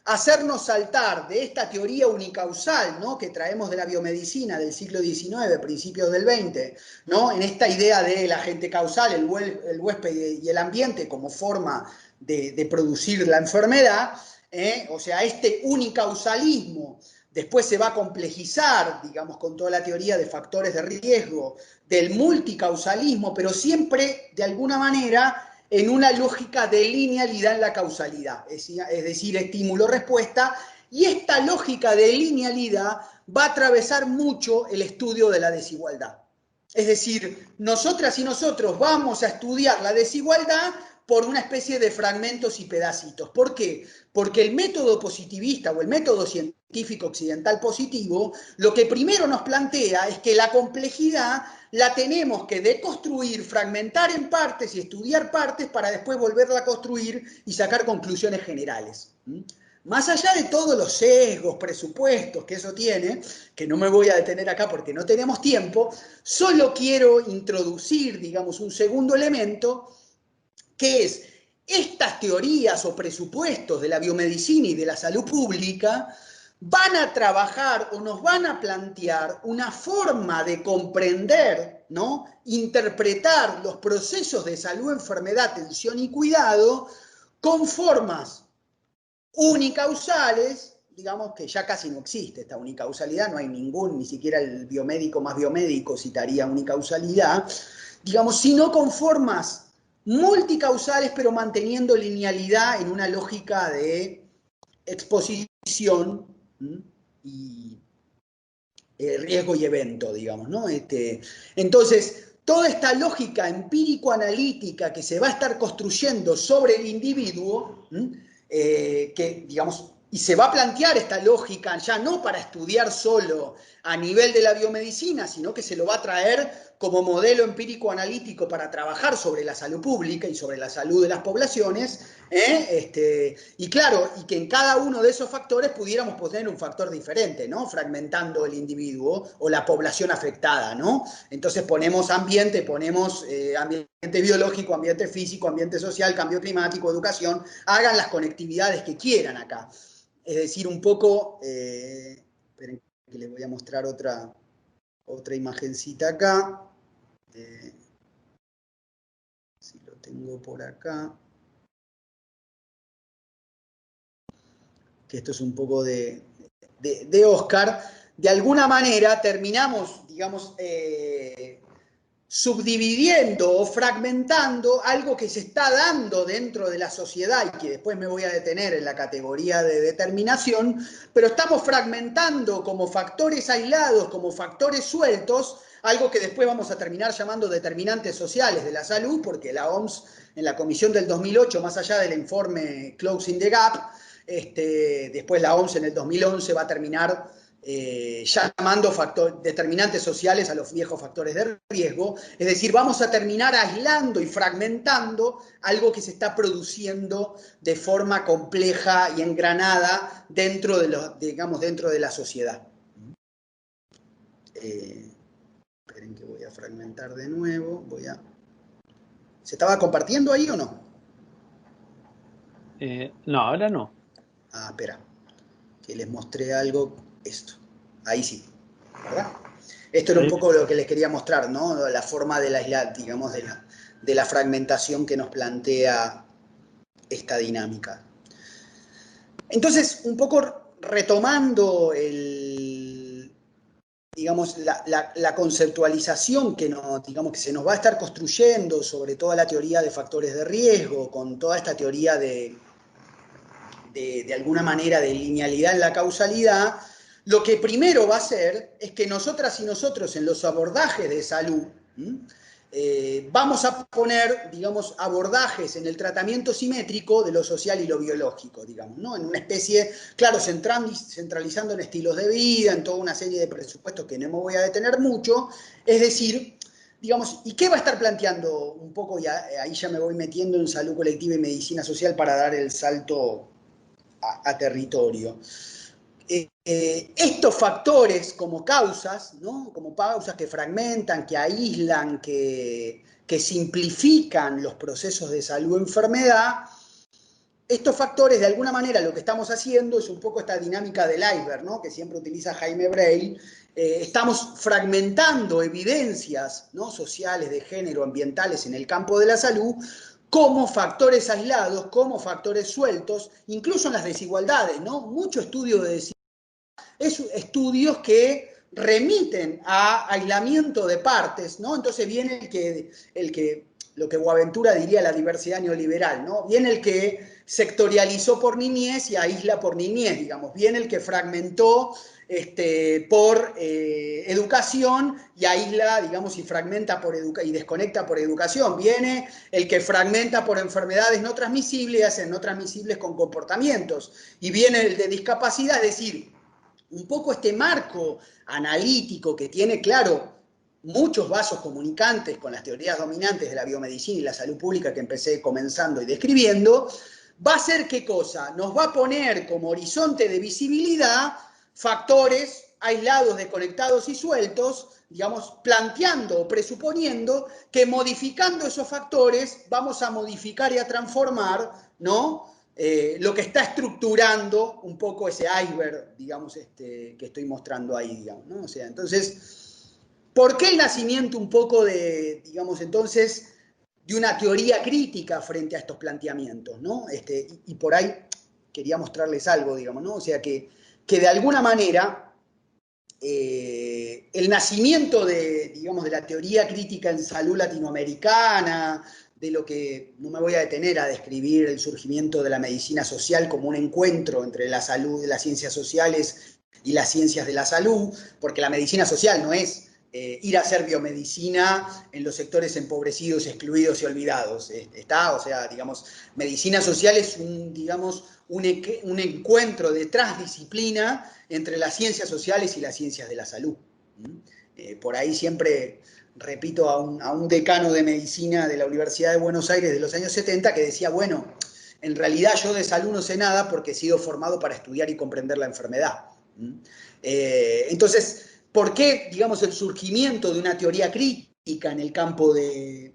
hacernos saltar de esta teoría unicausal, ¿no?, que traemos de la biomedicina del siglo XIX, principios del XX, ¿no?, en esta idea del agente causal, el huésped y el ambiente como forma de producir la enfermedad, o sea, este unicausalismo después se va a complejizar, digamos, con toda la teoría de factores de riesgo, del multicausalismo, pero siempre, de alguna manera, en una lógica de linealidad en la causalidad, es decir, estímulo-respuesta, y esta lógica de linealidad va a atravesar mucho el estudio de la desigualdad. Es decir, nosotras y nosotros vamos a estudiar la desigualdad por una especie de fragmentos y pedacitos. ¿Por qué? Porque el método positivista o el método científico occidental positivo lo que primero nos plantea es que la complejidad la tenemos que deconstruir, fragmentar en partes y estudiar partes para después volverla a construir y sacar conclusiones generales. Más allá de todos los sesgos, presupuestos que eso tiene, que no me voy a detener acá porque no tenemos tiempo, solo quiero introducir, digamos, un segundo elemento, que es estas teorías o presupuestos de la biomedicina y de la salud pública van a trabajar o nos van a plantear una forma de comprender, ¿no?, interpretar los procesos de salud, enfermedad, atención y cuidado con formas unicausales, digamos que ya casi no existe esta unicausalidad, no hay ningún, ni siquiera el biomédico más biomédico citaría unicausalidad, digamos, sino con formas multicausales, pero manteniendo linealidad en una lógica de exposición y riesgo y evento, digamos, ¿no? Entonces, toda esta lógica empírico-analítica que se va a estar construyendo sobre el individuo, que, digamos, y se va a plantear esta lógica ya no para estudiar solo a nivel de la biomedicina, sino que se lo va a traer como modelo empírico-analítico para trabajar sobre la salud pública y sobre la salud de las poblaciones, y claro, y que en cada uno de esos factores pudiéramos poner un factor diferente, ¿no?, fragmentando el individuo o la población afectada, ¿no? Entonces ponemos ambiente, ponemos ambiente biológico, ambiente físico, ambiente social, cambio climático, educación, hagan las conectividades que quieran acá. Es decir, un poco, esperen que les voy a mostrar otra imagencita acá. Si lo tengo por acá. Que esto es un poco de Oscar. De alguna manera terminamos, digamos, subdividiendo o fragmentando algo que se está dando dentro de la sociedad y que después me voy a detener en la categoría de determinación, pero estamos fragmentando como factores aislados, como factores sueltos, algo que después vamos a terminar llamando determinantes sociales de la salud, porque la OMS en la comisión del 2008, más allá del informe Closing the Gap, después la OMS en el 2011 va a terminar llamando determinantes sociales a los viejos factores de riesgo, es decir, vamos a terminar aislando y fragmentando algo que se está produciendo de forma compleja y engranada dentro de la sociedad. Esperen que voy a fragmentar de nuevo, ¿Se estaba compartiendo ahí o no? No, ahora no. Ah, espera, que les mostré algo, esto, ahí sí, ¿verdad? Esto era un poco lo que les quería mostrar, ¿no? La forma de la, digamos, de la fragmentación que nos plantea esta dinámica. Entonces, un poco retomando digamos, la conceptualización que se nos va a estar construyendo sobre toda la teoría de factores de riesgo, con toda esta teoría de alguna manera de linealidad en la causalidad, lo que primero va a hacer es que nosotras y nosotros en los abordajes de salud vamos a poner, digamos, abordajes en el tratamiento simétrico de lo social y lo biológico, digamos, ¿no? En una especie, claro, centralizando en estilos de vida, en toda una serie de presupuestos que no me voy a detener mucho, es decir, digamos, ¿y qué va a estar planteando un poco? Y ahí ya me voy metiendo en salud colectiva y medicina social para dar el salto a territorio. Estos factores como causas, ¿no? Como causas que fragmentan, que aíslan, que simplifican los procesos de salud-enfermedad, estos factores, de alguna manera, lo que estamos haciendo es un poco esta dinámica del iceberg, ¿no? Que siempre utiliza Jaime Breil. Estamos fragmentando evidencias, ¿no? Sociales, de género, ambientales en el campo de la salud, como factores aislados, como factores sueltos, incluso en las desigualdades, ¿no? Mucho estudio de desigualdades, estudios que remiten a aislamiento de partes, ¿no? Entonces viene lo que Boaventura diría la diversidad neoliberal, ¿no? Viene el que sectorializó por niñez y aísla por niñez, digamos. Viene el que fragmentó por educación y aísla, digamos, y fragmenta y desconecta por educación. Viene el que fragmenta por enfermedades no transmisibles y hace no transmisibles con comportamientos. Y viene el de discapacidad, es decir, un poco este marco analítico que tiene, claro, muchos vasos comunicantes con las teorías dominantes de la biomedicina y la salud pública que empecé comenzando y describiendo, va a ser ¿qué cosa? Nos va a poner como horizonte de visibilidad factores aislados, desconectados y sueltos, digamos, planteando o presuponiendo que modificando esos factores vamos a modificar y a transformar, ¿no? Lo que está estructurando un poco ese iceberg, digamos, que estoy mostrando ahí, digamos, ¿no? O sea, entonces, ¿por qué el nacimiento un poco de, digamos, entonces, de una teoría crítica frente a estos planteamientos, ¿no? Y por ahí quería mostrarles algo, digamos, ¿no? O sea, que de alguna manera el nacimiento digamos, de la teoría crítica en salud latinoamericana, de lo que no me voy a detener a describir el surgimiento de la medicina social como un encuentro entre la salud de las ciencias sociales y las ciencias de la salud, porque la medicina social no es ir a hacer biomedicina en los sectores empobrecidos, excluidos y olvidados. O sea, digamos, medicina social es un encuentro de transdisciplina entre las ciencias sociales y las ciencias de la salud. Por ahí siempre repito a un decano de medicina de la Universidad de Buenos Aires de los años 70 que decía, bueno, en realidad yo de salud no sé nada porque he sido formado para estudiar y comprender la enfermedad. Entonces, ¿por qué, digamos, el surgimiento de una teoría crítica en el campo de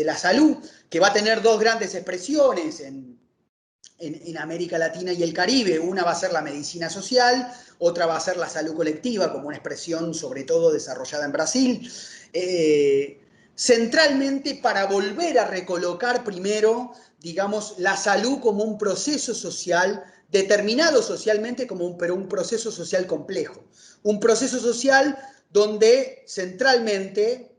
la salud, que va a tener dos grandes expresiones en América Latina y el Caribe? Una va a ser la medicina social, otra va a ser la salud colectiva, como una expresión sobre todo desarrollada en Brasil, centralmente para volver a recolocar primero, digamos, la salud como un proceso social, determinado socialmente pero un proceso social complejo. Un proceso social donde centralmente,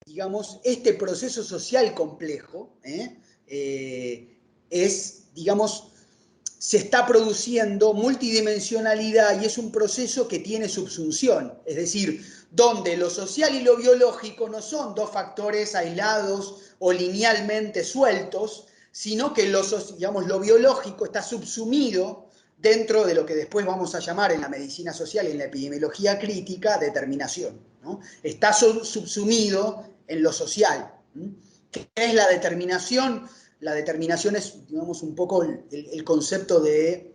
digamos, este proceso social complejo digamos, se está produciendo multidimensionalidad y es un proceso que tiene subsunción, es decir, donde lo social y lo biológico no son dos factores aislados o linealmente sueltos, sino que lo biológico está subsumido dentro de lo que después vamos a llamar en la medicina social y en la epidemiología crítica determinación, ¿no? Está subsumido en lo social. ¿Qué es la determinación? La determinación es, digamos, un poco el concepto en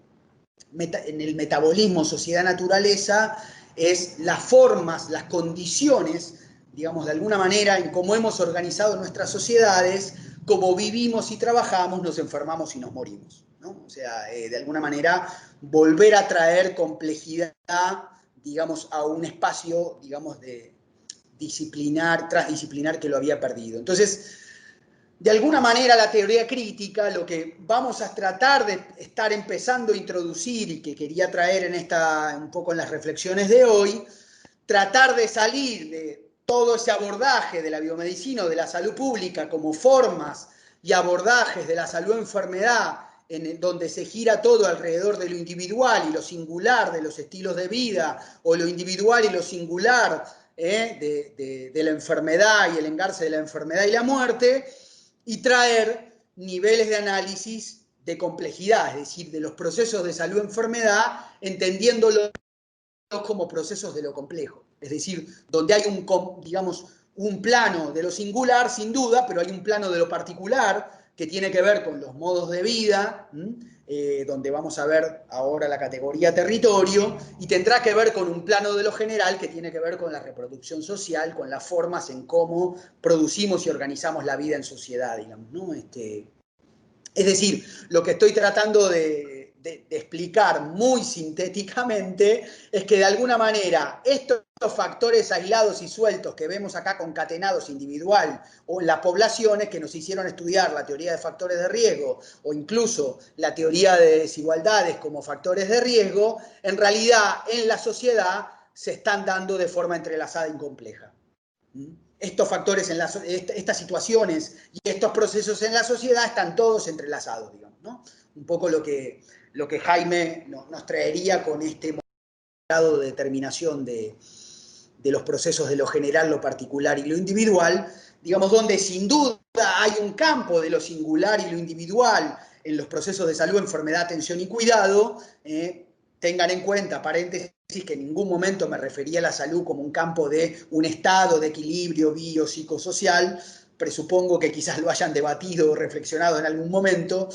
el metabolismo sociedad-naturaleza, es las formas, las condiciones, digamos, de alguna manera, en cómo hemos organizado nuestras sociedades, cómo vivimos y trabajamos, nos enfermamos y nos morimos, ¿no? O sea, de alguna manera, volver a traer complejidad, digamos, a un espacio, digamos, de transdisciplinar que lo había perdido. Entonces, de alguna manera la teoría crítica, lo que vamos a tratar de estar empezando a introducir y que quería traer un poco en las reflexiones de hoy, tratar de salir de todo ese abordaje de la biomedicina o de la salud pública como formas y abordajes de la salud-enfermedad, donde se gira todo alrededor de lo individual y lo singular de los estilos de vida, o lo individual y lo singular de la enfermedad y el engarce de la enfermedad y la muerte, y traer niveles de análisis de complejidad, es decir, de los procesos de salud-enfermedad, entendiéndolos como procesos de lo complejo. Es decir, donde hay un plano de lo singular, sin duda, pero hay un plano de lo particular que tiene que ver con los modos de vida, donde vamos a ver ahora la categoría territorio, y tendrá que ver con un plano de lo general que tiene que ver con la reproducción social, con las formas en cómo producimos y organizamos la vida en sociedad, digamos, ¿no? Es decir, lo que estoy tratando de explicar muy sintéticamente es que de alguna manera estos factores aislados y sueltos que vemos acá concatenados individual o en las poblaciones que nos hicieron estudiar la teoría de factores de riesgo o incluso la teoría de desigualdades como factores de riesgo, en realidad en la sociedad se están dando de forma entrelazada y compleja. Estos factores, estas situaciones y estos procesos en la sociedad están todos entrelazados, digamos, ¿no? Un poco lo que Jaime nos traería con este grado de determinación de los procesos de lo general, lo particular y lo individual, digamos, donde sin duda hay un campo de lo singular y lo individual en los procesos de salud, enfermedad, atención y cuidado. Tengan en cuenta, paréntesis, que en ningún momento me refería a la salud como un campo de un estado de equilibrio biopsicosocial. Presupongo que quizás lo hayan debatido o reflexionado en algún momento,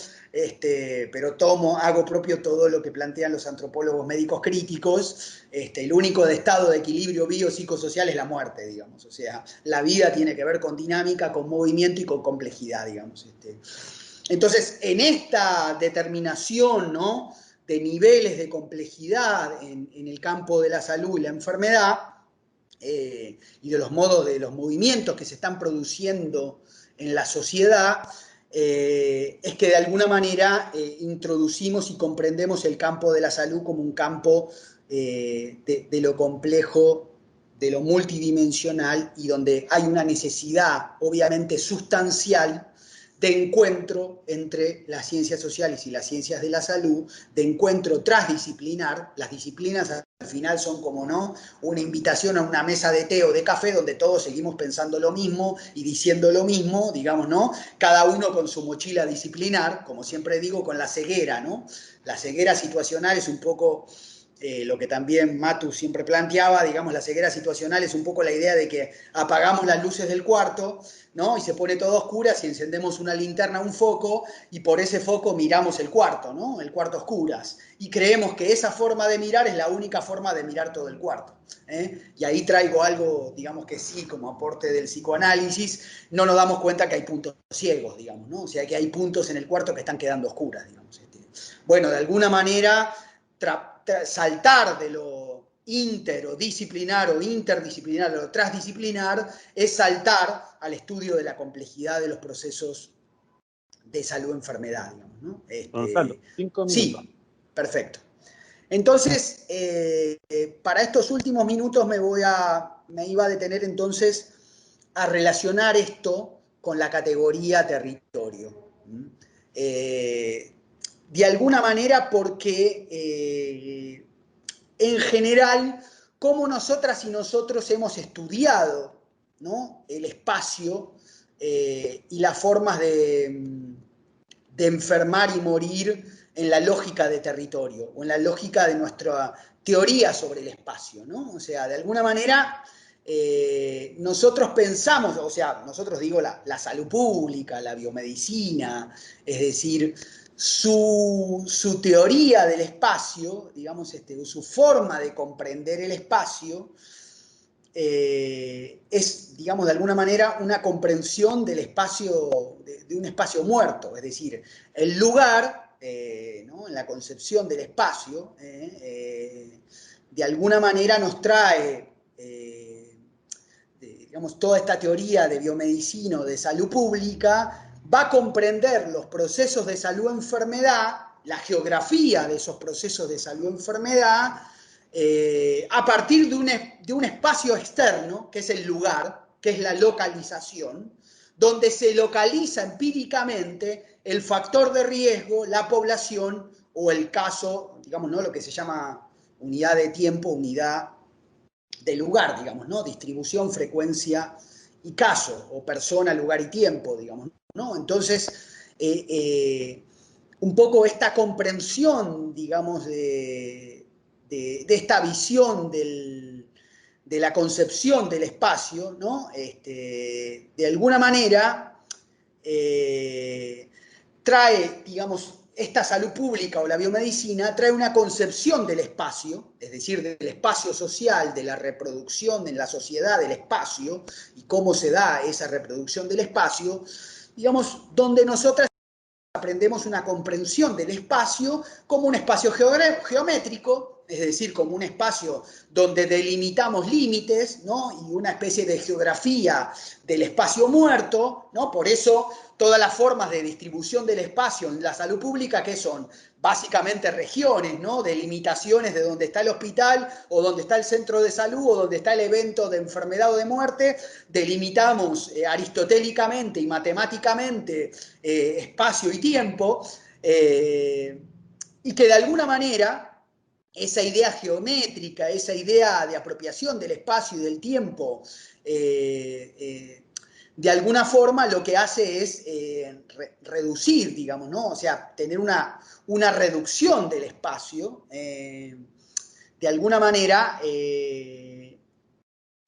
pero hago propio todo lo que plantean los antropólogos médicos críticos. El único estado de equilibrio biopsicosocial es la muerte, digamos. O sea, la vida tiene que ver con dinámica, con movimiento y con complejidad, digamos. Entonces, en esta determinación, ¿no?, de niveles de complejidad en el campo de la salud y la enfermedad, y de los modos, de los movimientos que se están produciendo en la sociedad, es que de alguna manera introducimos y comprendemos el campo de la salud como un campo de lo complejo, de lo multidimensional, y donde hay una necesidad obviamente sustancial de encuentro entre las ciencias sociales y las ciencias de la salud, de encuentro transdisciplinar. Las disciplinas al final son, como no, una invitación a una mesa de té o de café donde todos seguimos pensando lo mismo y diciendo lo mismo, digamos, ¿no? Cada uno con su mochila disciplinar, como siempre digo, con la ceguera, ¿no? La ceguera situacional es un poco lo que también Matu siempre planteaba, digamos, la ceguera situacional es un poco la idea de que apagamos las luces del cuarto, ¿no?, y se pone todo a oscuras y encendemos una linterna, un foco, y por ese foco miramos el cuarto, ¿no?, el cuarto a oscuras, y creemos que esa forma de mirar es la única forma de mirar todo el cuarto, Y ahí traigo algo, digamos que sí, como aporte del psicoanálisis. No nos damos cuenta que hay puntos ciegos, digamos, ¿no? O sea, que hay puntos en el cuarto que están quedando oscuras, digamos. Bueno, de alguna manera saltar de lo interdisciplinar o interdisciplinar o transdisciplinar es saltar al estudio de la complejidad de los procesos de salud-enfermedad, digamos, ¿no? Gonzalo, 5 minutos. Sí, perfecto. Entonces, para estos últimos minutos me iba a detener entonces a relacionar esto con la categoría territorio. De alguna manera porque en general, cómo nosotras y nosotros hemos estudiado, ¿no?, el espacio y las formas de enfermar y morir en la lógica de territorio o en la lógica de nuestra teoría sobre el espacio, ¿no? O sea, de alguna manera nosotros pensamos, o sea, nosotros digo la salud pública, la biomedicina, es decir, su teoría del espacio, digamos, su forma de comprender el espacio, es, digamos, de alguna manera una comprensión del espacio, de un espacio muerto, es decir, el lugar, ¿no?, en la concepción del espacio, de alguna manera nos trae, digamos, toda esta teoría de biomedicina o de salud pública, va a comprender los procesos de salud-enfermedad, la geografía de esos procesos de salud-enfermedad, a partir de un espacio externo, que es el lugar, que es la localización, donde se localiza empíricamente el factor de riesgo, la población o el caso, digamos, ¿no?, lo que se llama unidad de tiempo, unidad de lugar, digamos, ¿no? Distribución, frecuencia y caso, o persona, lugar y tiempo, digamos, ¿no? Entonces, un poco esta comprensión, digamos, de esta visión de la concepción del espacio, ¿no? De alguna manera trae, digamos, esta salud pública o la biomedicina trae una concepción del espacio, es decir, del espacio social, de la reproducción en la sociedad del espacio y cómo se da esa reproducción del espacio, digamos, donde nosotras aprendemos una comprensión del espacio como un espacio geométrico, es decir, como un espacio donde delimitamos límites, ¿no? Y una especie de geografía del espacio muerto, ¿no? Por eso todas las formas de distribución del espacio en la salud pública, que son básicamente regiones, ¿no? Delimitaciones de donde está el hospital o donde está el centro de salud o donde está el evento de enfermedad o de muerte, delimitamos aristotélicamente y matemáticamente espacio y tiempo, y que de alguna manera esa idea geométrica, esa idea de apropiación del espacio y del tiempo, de alguna forma lo que hace es reducir, digamos, ¿no? O sea, tener una reducción del espacio, de alguna manera,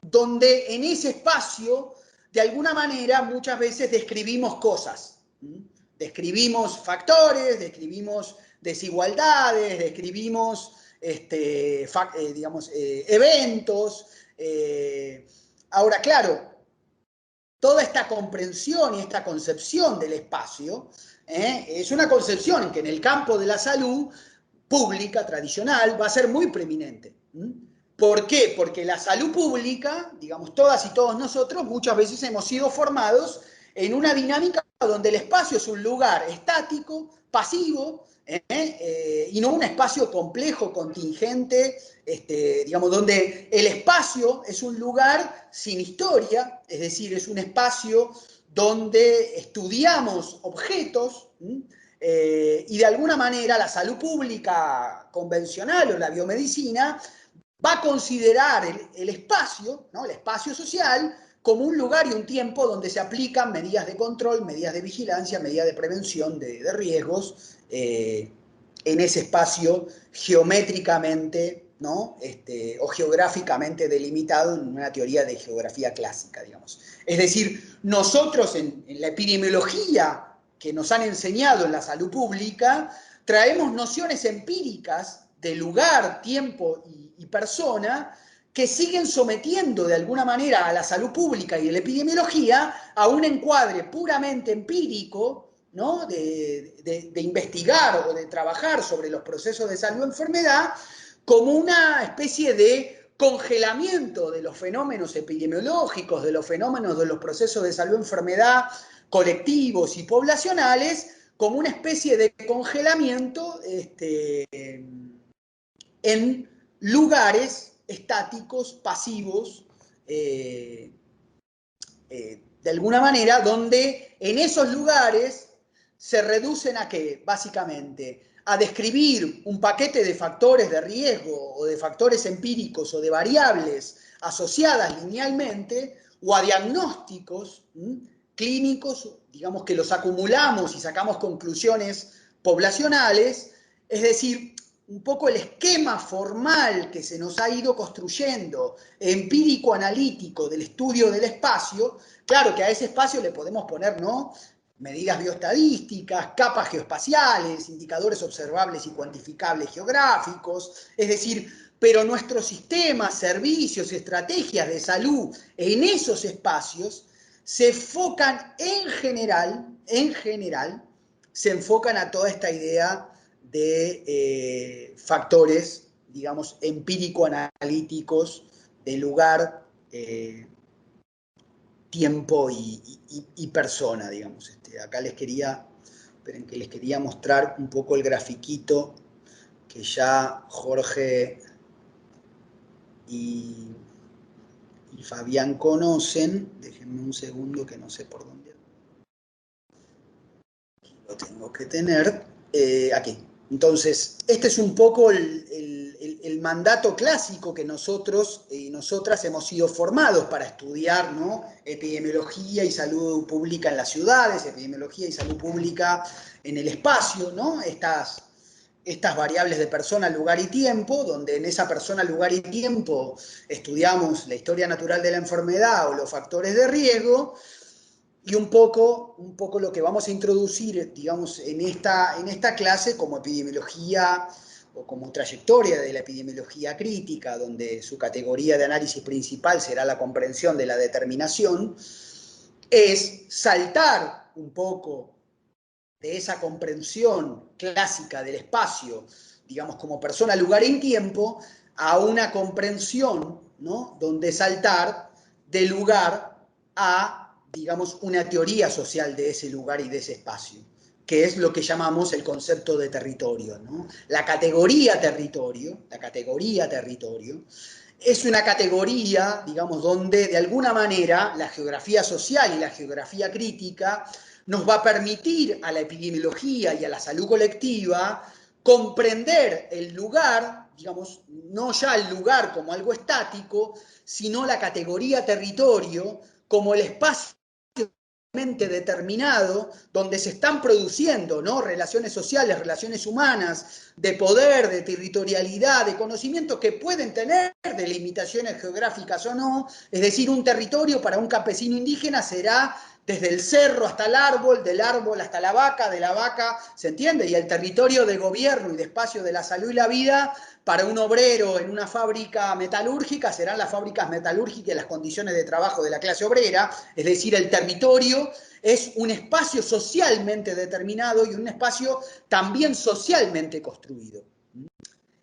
donde en ese espacio, de alguna manera, muchas veces describimos cosas. Describimos factores, describimos desigualdades, describimos digamos, eventos. Ahora, claro, toda esta comprensión y esta concepción del espacio es una concepción que en el campo de la salud pública tradicional va a ser muy preeminente. ¿Por qué? Porque la salud pública, digamos, todas y todos nosotros, muchas veces hemos sido formados en una dinámica donde el espacio es un lugar estático, pasivo, y no un espacio complejo, contingente, digamos, donde el espacio es un lugar sin historia, es decir, es un espacio donde estudiamos objetos, y de alguna manera la salud pública convencional o la biomedicina va a considerar el espacio, ¿no? El espacio social, como un lugar y un tiempo donde se aplican medidas de control, medidas de vigilancia, medidas de prevención de riesgos en ese espacio geométricamente, ¿no? O geográficamente delimitado en una teoría de geografía clásica, digamos. Es decir, nosotros en la epidemiología que nos han enseñado en la salud pública, traemos nociones empíricas de lugar, tiempo y persona que siguen sometiendo de alguna manera a la salud pública y a la epidemiología a un encuadre puramente empírico, ¿no? de investigar o de trabajar sobre los procesos de salud o enfermedad como una especie de congelamiento de los fenómenos epidemiológicos, de los fenómenos de los procesos de salud o enfermedad colectivos y poblacionales, como una especie de congelamiento en lugares estáticos, pasivos, de alguna manera, donde en esos lugares se reducen a ¿qué? Básicamente, a describir un paquete de factores de riesgo o de factores empíricos o de variables asociadas linealmente o a diagnósticos clínicos, digamos que los acumulamos y sacamos conclusiones poblacionales, es decir, un poco el esquema formal que se nos ha ido construyendo, empírico-analítico del estudio del espacio. Claro que a ese espacio le podemos poner, ¿no?, medidas bioestadísticas, capas geoespaciales, indicadores observables y cuantificables geográficos, es decir, pero nuestros sistemas, servicios, estrategias de salud en esos espacios se enfocan en general, se enfocan a toda esta idea de factores, digamos, empírico-analíticos de lugar, tiempo y persona, digamos. Acá les quería mostrar un poco el grafiquito que ya Jorge y Fabián conocen. Déjenme un segundo que no sé por dónde. Aquí lo tengo que tener. Aquí. Entonces, este es un poco el mandato clásico que nosotros y nosotras hemos sido formados para estudiar, ¿no? Epidemiología y salud pública en las ciudades, epidemiología y salud pública en el espacio, ¿no? Estas variables de persona, lugar y tiempo, donde en esa persona, lugar y tiempo estudiamos la historia natural de la enfermedad o los factores de riesgo, y un poco lo que vamos a introducir, digamos, en esta clase como epidemiología o como trayectoria de la epidemiología crítica, donde su categoría de análisis principal será la comprensión de la determinación, es saltar un poco de esa comprensión clásica del espacio, digamos, como persona, lugar y tiempo, a una comprensión, ¿no? Donde saltar del lugar a, digamos, una teoría social de ese lugar y de ese espacio, que es lo que llamamos el concepto de territorio, ¿no? La categoría territorio es una categoría, digamos, donde de alguna manera la geografía social y la geografía crítica nos va a permitir a la epidemiología y a la salud colectiva comprender el lugar, digamos, no ya el lugar como algo estático, sino la categoría territorio como el espacio determinado donde se están produciendo, ¿no? Relaciones sociales, relaciones humanas, de poder, de territorialidad, de conocimientos que pueden tener delimitaciones geográficas o no. Es decir, un territorio para un campesino indígena será desde el cerro hasta el árbol, del árbol hasta la vaca, de la vaca, ¿se entiende? Y el territorio de gobierno y de espacio de la salud y la vida para un obrero en una fábrica metalúrgica serán las fábricas metalúrgicas y las condiciones de trabajo de la clase obrera. Es decir, el territorio es un espacio socialmente determinado y un espacio también socialmente construido.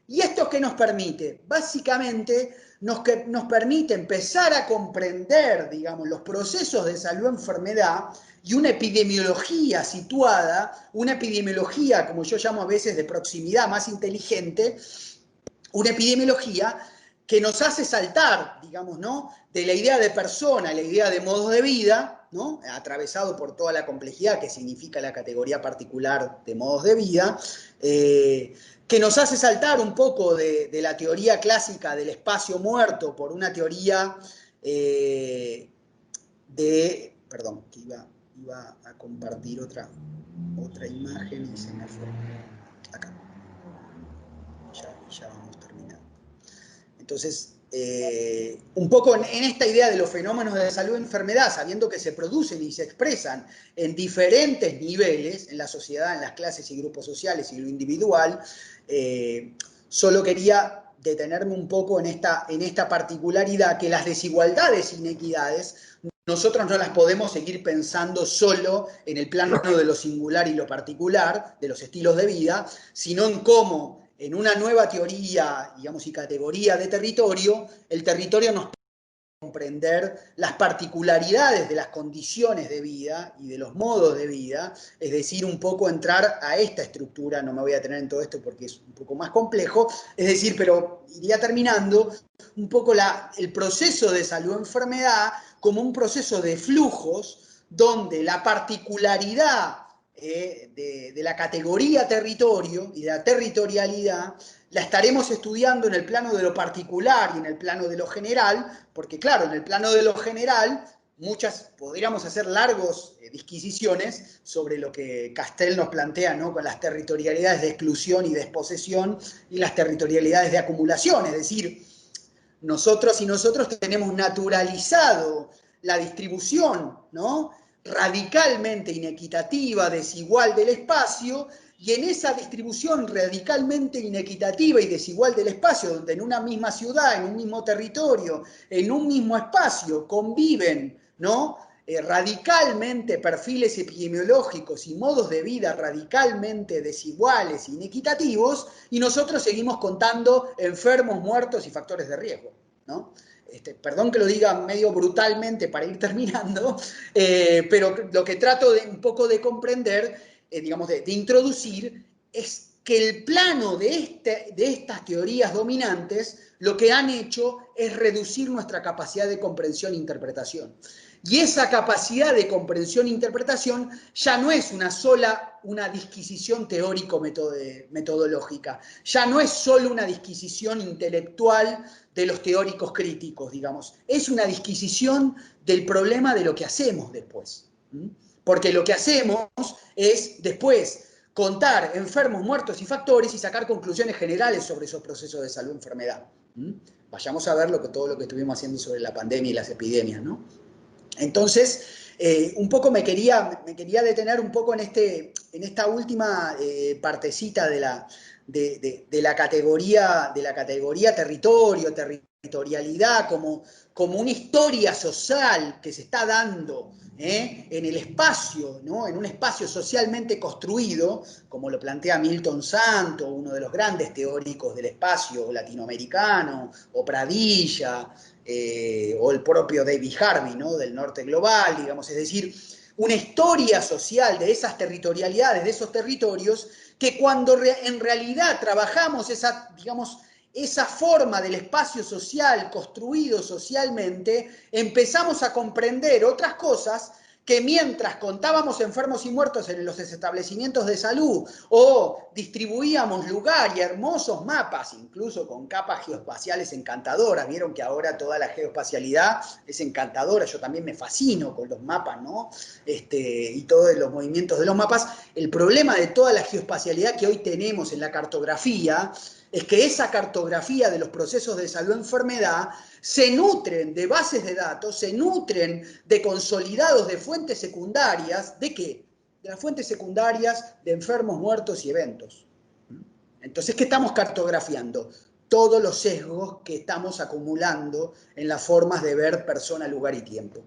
¿Y esto qué nos permite? Básicamente nos permite empezar a comprender, digamos, los procesos de salud-enfermedad y una epidemiología situada, una epidemiología, como yo llamo a veces, de proximidad más inteligente, una epidemiología que nos hace saltar, digamos, ¿no? De la idea de persona a la idea de modos de vida, ¿no? Atravesado por toda la complejidad que significa la categoría particular de modos de vida, que nos hace saltar un poco de la teoría clásica del espacio muerto por una teoría perdón, que iba a compartir otra imagen y se me fue. Acá. Ya vamos terminando. Entonces, un poco en esta idea de los fenómenos de salud y enfermedad, sabiendo que se producen y se expresan en diferentes niveles, en la sociedad, en las clases y grupos sociales y lo individual, solo quería detenerme un poco en esta particularidad, que las desigualdades e inequidades nosotros no las podemos seguir pensando solo en el plano de lo singular y lo particular, de los estilos de vida, sino en cómo en una nueva teoría, digamos, y categoría de territorio, el territorio nos permite comprender las particularidades de las condiciones de vida y de los modos de vida, es decir, un poco entrar a esta estructura, no me voy a detener en todo esto porque es un poco más complejo, es decir, pero iría terminando un poco el proceso de salud-enfermedad como un proceso de flujos donde la particularidad de la categoría territorio y de la territorialidad la estaremos estudiando en el plano de lo particular y en el plano de lo general, porque claro, en el plano de lo general podríamos hacer largos disquisiciones sobre lo que Castell nos plantea, ¿no? Con las territorialidades de exclusión y desposesión y las territorialidades de acumulación, es decir, nosotros y nosotros tenemos naturalizado la distribución, ¿no? Radicalmente inequitativa, desigual del espacio, y en esa distribución radicalmente inequitativa y desigual del espacio, donde en una misma ciudad, en un mismo territorio, en un mismo espacio conviven, ¿no? Radicalmente perfiles epidemiológicos y modos de vida radicalmente desiguales e inequitativos, y nosotros seguimos contando enfermos, muertos y factores de riesgo, ¿no? Perdón que lo diga medio brutalmente para ir terminando, pero lo que trato un poco de comprender, digamos, de introducir, es que el plano de estas teorías dominantes lo que han hecho es reducir nuestra capacidad de comprensión e interpretación. Y esa capacidad de comprensión e interpretación ya no es una disquisición teórico-metodológica, ya no es solo una disquisición intelectual de los teóricos críticos, digamos, es una disquisición del problema de lo que hacemos después. Porque lo que hacemos es después contar enfermos, muertos y factores y sacar conclusiones generales sobre esos procesos de salud-enfermedad. Vayamos a ver todo lo que estuvimos haciendo sobre la pandemia y las epidemias, ¿no? Entonces, un poco me quería detener un poco en esta última partecita de la categoría territorio, territorialidad, como una historia social que se está dando en el espacio, ¿no? En un espacio socialmente construido, como lo plantea Milton Santos, uno de los grandes teóricos del espacio latinoamericano, o Pradilla, o el propio David Harvey, ¿no? Del norte global, digamos, es decir, una historia social de esas territorialidades, de esos territorios, que cuando en realidad trabajamos esa forma del espacio social construido socialmente, empezamos a comprender otras cosas que mientras contábamos enfermos y muertos en los establecimientos de salud o distribuíamos lugar y hermosos mapas, incluso con capas geoespaciales encantadoras, vieron que ahora toda la geoespacialidad es encantadora, yo también me fascino con los mapas, ¿no? Y todos los movimientos de los mapas. El problema de toda la geoespacialidad que hoy tenemos en la cartografía es que esa cartografía de los procesos de salud-enfermedad se nutren de bases de datos, se nutren de consolidados de fuentes secundarias. ¿De qué? De las fuentes secundarias de enfermos, muertos y eventos. Entonces, ¿qué estamos cartografiando? Todos los sesgos que estamos acumulando en las formas de ver persona, lugar y tiempo.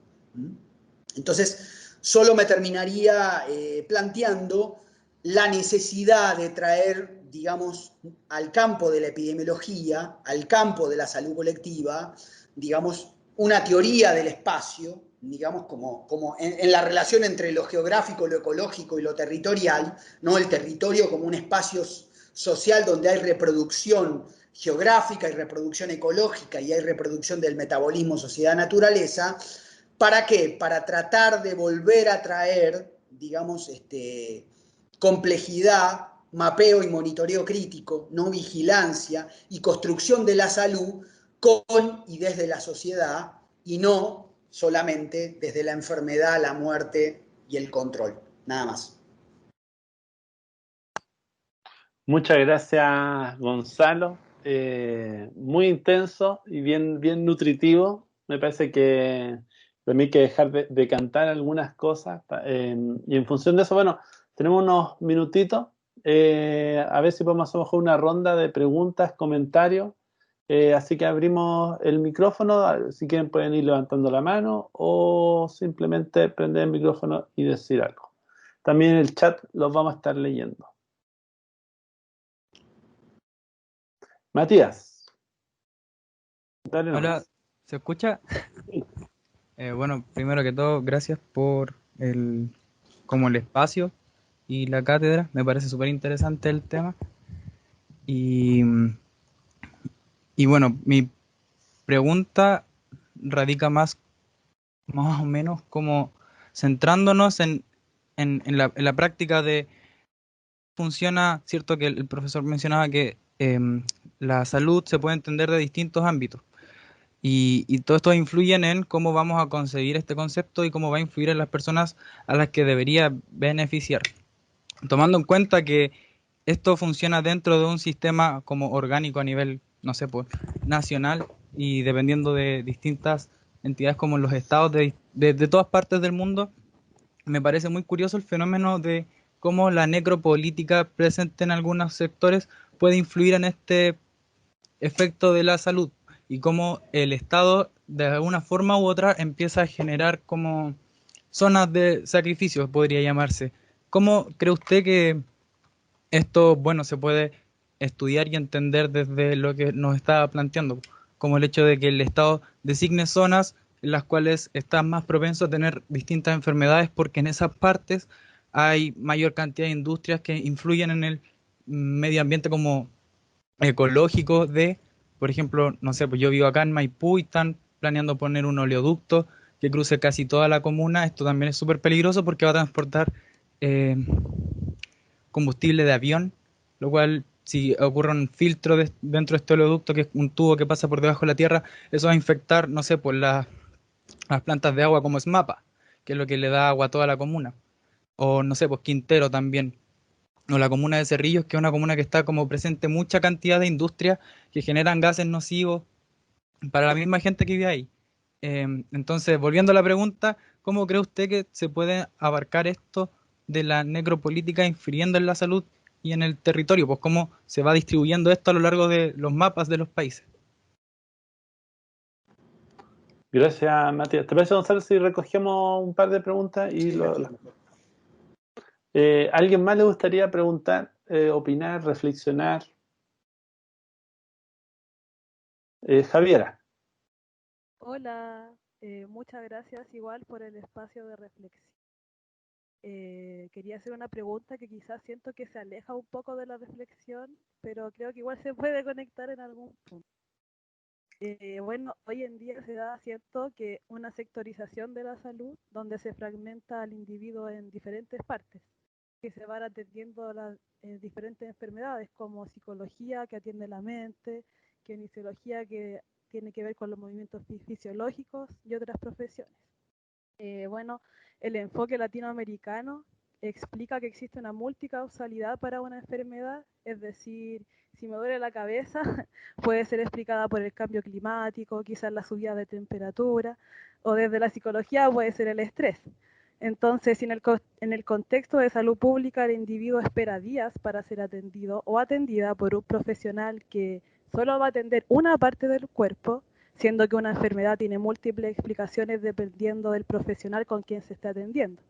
Entonces, solo me terminaría planteando la necesidad de traer, digamos, al campo de la epidemiología, al campo de la salud colectiva, digamos, una teoría del espacio, digamos, como en la relación entre lo geográfico, lo ecológico y lo territorial, ¿no? El territorio como un espacio social donde hay reproducción geográfica y reproducción ecológica y hay reproducción del metabolismo sociedad-naturaleza. ¿Para qué? Para tratar de volver a traer, digamos, complejidad, mapeo y monitoreo crítico, no vigilancia y construcción de la salud con y desde la sociedad y no solamente desde la enfermedad, la muerte y el control. Nada más. Muchas gracias, Gonzalo. Muy intenso y bien nutritivo. Me parece que para mí hay que dejar de cantar algunas cosas. Y en función de eso, bueno, tenemos unos minutitos. A ver si podemos hacer mejor una ronda de preguntas, comentarios. Así que abrimos el micrófono. Si quieren pueden ir levantando la mano o simplemente prender el micrófono y decir algo. También el chat los vamos a estar leyendo. Matías. Dale nomás. Hola, ¿se escucha? Bueno, primero que todo, gracias por el espacio y la cátedra. Me parece súper interesante el tema. Y bueno, mi pregunta radica más o menos como centrándonos en la práctica de funciona, cierto que el profesor mencionaba que la salud se puede entender de distintos ámbitos. Y todo esto influyen en cómo vamos a concebir este concepto y cómo va a influir en las personas a las que debería beneficiar. Tomando en cuenta que esto funciona dentro de un sistema como orgánico a nivel, no sé, pues, nacional y dependiendo de distintas entidades como los estados de todas partes del mundo, me parece muy curioso el fenómeno de cómo la necropolítica presente en algunos sectores puede influir en este efecto de la salud. Y cómo el Estado, de alguna forma u otra, empieza a generar como zonas de sacrificio, podría llamarse. ¿Cómo cree usted que esto, bueno, se puede estudiar y entender desde lo que nos estaba planteando? Como el hecho de que el Estado designe zonas en las cuales está más propenso a tener distintas enfermedades porque en esas partes hay mayor cantidad de industrias que influyen en el medio ambiente como ecológico de por ejemplo, no sé, pues yo vivo acá en Maipú y están planeando poner un oleoducto que cruce casi toda la comuna. Esto también es súper peligroso porque va a transportar eh, combustible de avión, lo cual, si ocurre un filtro dentro de este oleoducto, que es un tubo que pasa por debajo de la tierra, eso va a infectar, no sé, pues las plantas de agua como Esmapa, que es lo que le da agua a toda la comuna. O no sé, pues Quintero también. O la comuna de Cerrillos, que es una comuna que está como presente mucha cantidad de industrias que generan gases nocivos para la misma gente que vive ahí. Entonces, volviendo a la pregunta, ¿cómo cree usted que se puede abarcar esto de la necropolítica infiriendo en la salud y en el territorio? Pues cómo se va distribuyendo esto a lo largo de los mapas de los países. Gracias, Matías. ¿Te parece, Gonzalo, si recogemos un par de preguntas y ¿alguien más le gustaría preguntar, opinar, reflexionar? Javiera. Hola, muchas gracias igual por el espacio de reflexión. Quería hacer una pregunta que quizás siento que se aleja un poco de la reflexión, pero creo que igual se puede conectar en algún punto. Bueno, hoy en día se da, cierto, que una sectorización de la salud donde se fragmenta al individuo en diferentes partes, que se van atendiendo las diferentes enfermedades como psicología que atiende la mente, kinesiología que tiene que ver con los movimientos fisiológicos y otras profesiones. Bueno, el enfoque latinoamericano explica que existe una multicausalidad para una enfermedad, es decir, si me duele la cabeza, puede ser explicada por el cambio climático, quizás la subida de temperatura, o desde la psicología puede ser el estrés. Entonces, si en el contexto de salud pública el individuo espera días para ser atendido o atendida por un profesional que solo va a atender una parte del cuerpo, siendo que una enfermedad tiene múltiples explicaciones dependiendo del profesional con quien se está atendiendo.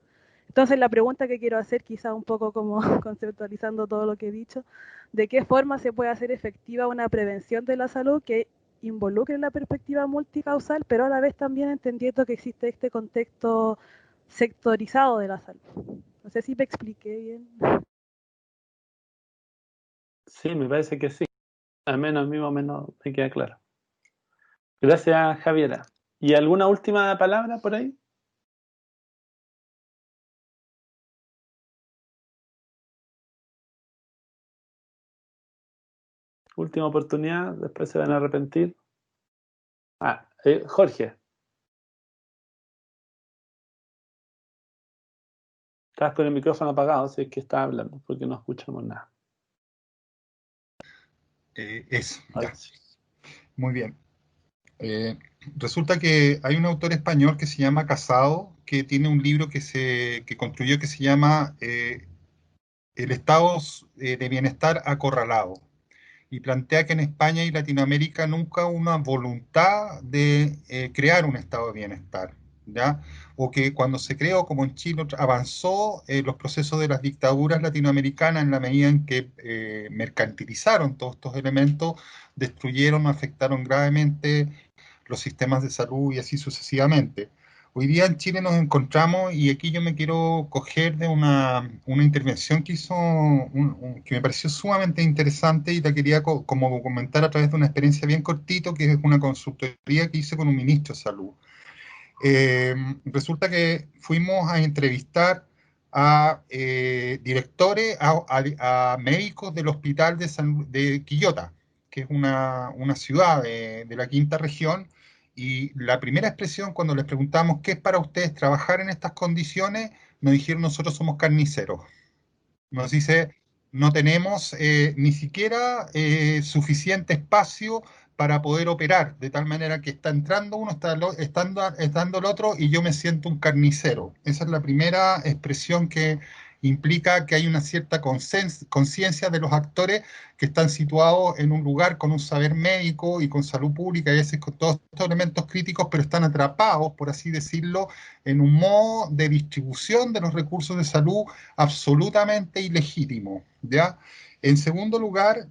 Entonces la pregunta que quiero hacer, quizá un poco como conceptualizando todo lo que he dicho, ¿de qué forma se puede hacer efectiva una prevención de la salud que involucre la perspectiva multicausal, pero a la vez también entendiendo que existe este contexto sectorizado de la salud? No sé si me expliqué bien. Sí, me parece que sí. Al menos a mí más o menos me queda claro. Gracias, Javiera. ¿Y alguna última palabra por ahí? Última oportunidad, después se van a arrepentir. Jorge. Estás con el micrófono apagado, si es que estás hablando, porque no escuchamos nada. Eso, ya. Muy bien. Resulta que hay un autor español que se llama Casado, que tiene un libro que construyó que se llama El estado de bienestar acorralado. Y plantea que en España y Latinoamérica nunca hubo una voluntad de crear un estado de bienestar, ¿ya? O que cuando se creó, como en Chile, avanzó los procesos de las dictaduras latinoamericanas en la medida en que mercantilizaron todos estos elementos, destruyeron, afectaron gravemente los sistemas de salud y así sucesivamente. Hoy día en Chile nos encontramos, y aquí yo me quiero coger de una intervención que hizo, que me pareció sumamente interesante y la quería como documentar a través de una experiencia bien cortito, que es una consultoría que hice con un ministro de salud. Resulta que fuimos a entrevistar a directores, a médicos del hospital de Quillota, que es una ciudad de la quinta región, y la primera expresión cuando les preguntamos qué es para ustedes trabajar en estas condiciones, nos dijeron nosotros somos carniceros. Nos dice, no tenemos ni siquiera suficiente espacio para poder operar, de tal manera que está entrando uno, estando el otro, y yo me siento un carnicero. Esa es la primera expresión que implica que hay una cierta conciencia de los actores que están situados en un lugar con un saber médico y con salud pública, y a veces con todos estos elementos críticos, pero están atrapados, por así decirlo, en un modo de distribución de los recursos de salud absolutamente ilegítimo, ¿ya? En segundo lugar,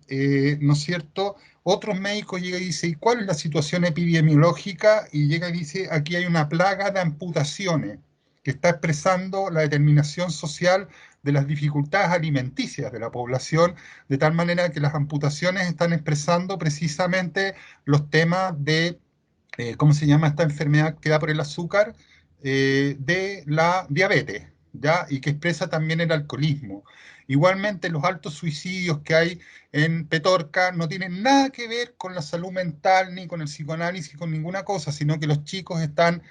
¿no es cierto? Otros médicos llegan y dicen, ¿cuál es la situación epidemiológica? Y llega y dice, aquí hay una plaga de amputaciones que está expresando la determinación social de las dificultades alimenticias de la población, de tal manera que las amputaciones están expresando precisamente los temas de, ¿cómo se llama esta enfermedad que da por el azúcar? De la diabetes, ¿ya? Y que expresa también el alcoholismo. Igualmente, los altos suicidios que hay en Petorca no tienen nada que ver con la salud mental, ni con el psicoanálisis, con ninguna cosa, sino que los chicos están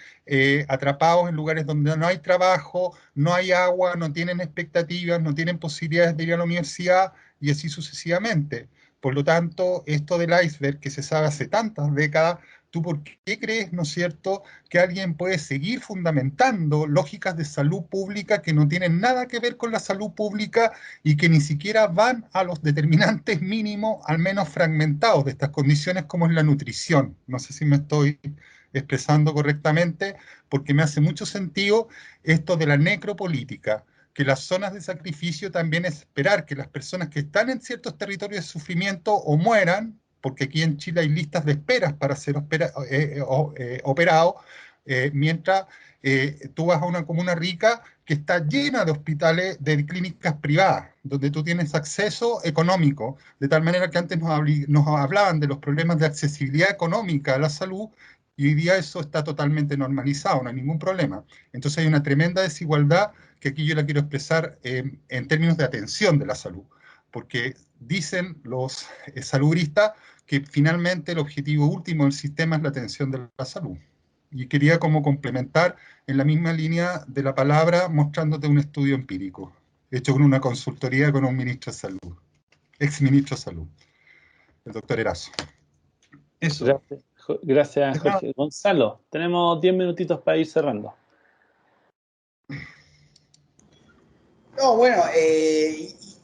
atrapados en lugares donde no hay trabajo, no hay agua, no tienen expectativas, no tienen posibilidades de ir a la universidad y así sucesivamente. Por lo tanto, esto del iceberg que se sabe hace tantas décadas, ¿tú por qué crees, no es cierto, que alguien puede seguir fundamentando lógicas de salud pública que no tienen nada que ver con la salud pública y que ni siquiera van a los determinantes mínimos, al menos fragmentados, de estas condiciones como es la nutrición? No sé si me estoy expresando correctamente, porque me hace mucho sentido esto de la necropolítica, que las zonas de sacrificio también es esperar que las personas que están en ciertos territorios de sufrimiento o mueran, porque aquí en Chile hay listas de esperas para ser operados, mientras tú vas a una comuna rica que está llena de hospitales, de clínicas privadas, donde tú tienes acceso económico, de tal manera que antes nos hablaban de los problemas de accesibilidad económica a la salud, y hoy día eso está totalmente normalizado, no hay ningún problema. Entonces hay una tremenda desigualdad que aquí yo la quiero expresar en términos de atención de la salud, porque dicen los saludistas que finalmente el objetivo último del sistema es la atención de la salud. Y quería como complementar en la misma línea de la palabra, mostrándote un estudio empírico, hecho con una consultoría con un ministro de salud, ex ministro de salud, el doctor Erazo. Eso. Gracias, Jorge. Gonzalo, tenemos 10 minutitos para ir cerrando. No, bueno,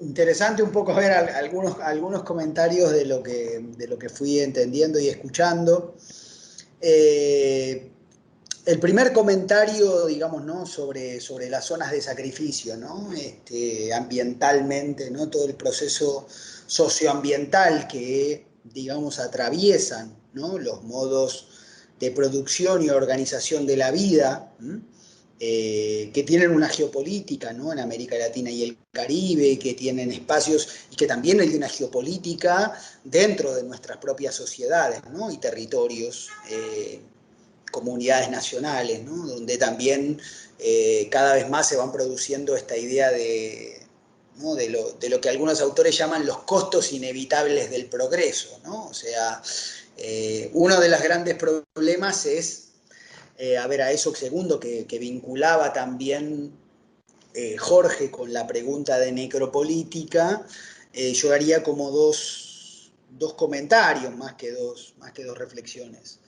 interesante un poco ver algunos comentarios de lo que fui entendiendo y escuchando. El primer comentario, digamos, ¿no? sobre las zonas de sacrificio, ¿no? Ambientalmente, ¿no? Todo el proceso socioambiental que, digamos, atraviesan, ¿no? Los modos de producción y organización de la vida, que tienen una geopolítica, ¿no? En América Latina y el Caribe, que tienen espacios y que también hay una geopolítica dentro de nuestras propias sociedades, ¿no? Y territorios, comunidades nacionales, ¿no? Donde también cada vez más se van produciendo esta idea ¿no? de lo que algunos autores llaman los costos inevitables del progreso, ¿no? O sea, uno de los grandes problemas es, a eso segundo que vinculaba también Jorge con la pregunta de necropolítica, yo haría como dos comentarios más que dos reflexiones.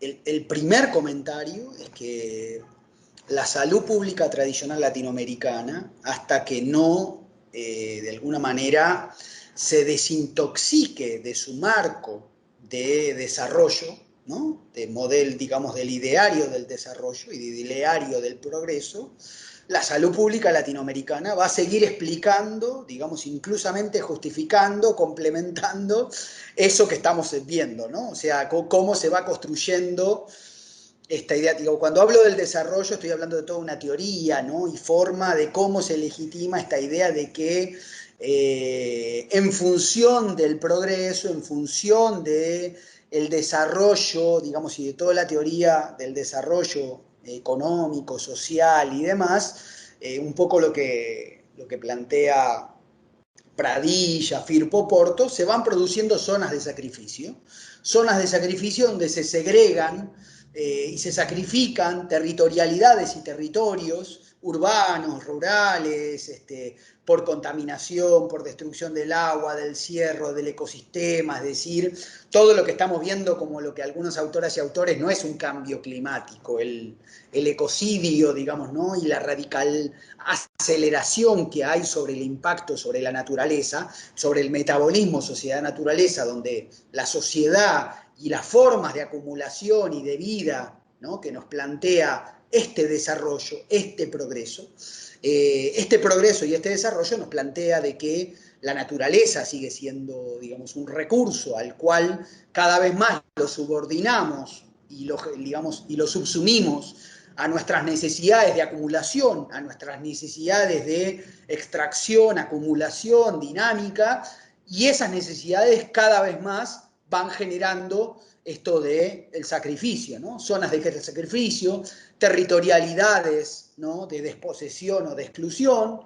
El primer comentario es que la salud pública tradicional latinoamericana, hasta que no, de alguna manera, se desintoxique de su marco de desarrollo, ¿no? De modelo, digamos, del ideario del desarrollo y del ideario del progreso, la salud pública latinoamericana va a seguir explicando, digamos, inclusamente justificando, complementando eso que estamos viendo, ¿no? O sea, cómo se va construyendo esta idea. Digo, cuando hablo del desarrollo estoy hablando de toda una teoría, ¿no? Y forma de cómo se legitima esta idea de que en función del progreso, en función del desarrollo, digamos, y de toda la teoría del desarrollo económico, social y demás, un poco lo que plantea Pradilla, Firpo, Porto, se van produciendo zonas de sacrificio donde se segregan y se sacrifican territorialidades y territorios urbanos, rurales, por contaminación, por destrucción del agua, del cierro, del ecosistema, es decir, todo lo que estamos viendo como lo que algunos autoras y autores no es un cambio climático, el ecocidio, digamos, ¿no? Y la radical aceleración que hay sobre el impacto sobre la naturaleza, sobre el metabolismo sociedad-naturaleza, donde la sociedad y las formas de acumulación y de vida, ¿no? Que nos plantea este desarrollo, este progreso y este desarrollo nos plantea de que la naturaleza sigue siendo, digamos, un recurso al cual cada vez más lo subordinamos y lo subsumimos a nuestras necesidades de acumulación, a nuestras necesidades de extracción, acumulación, dinámica, y esas necesidades cada vez más van generando esto del sacrificio, ¿no? Zonas de sacrificio, territorialidades, ¿no?, de desposesión o de exclusión,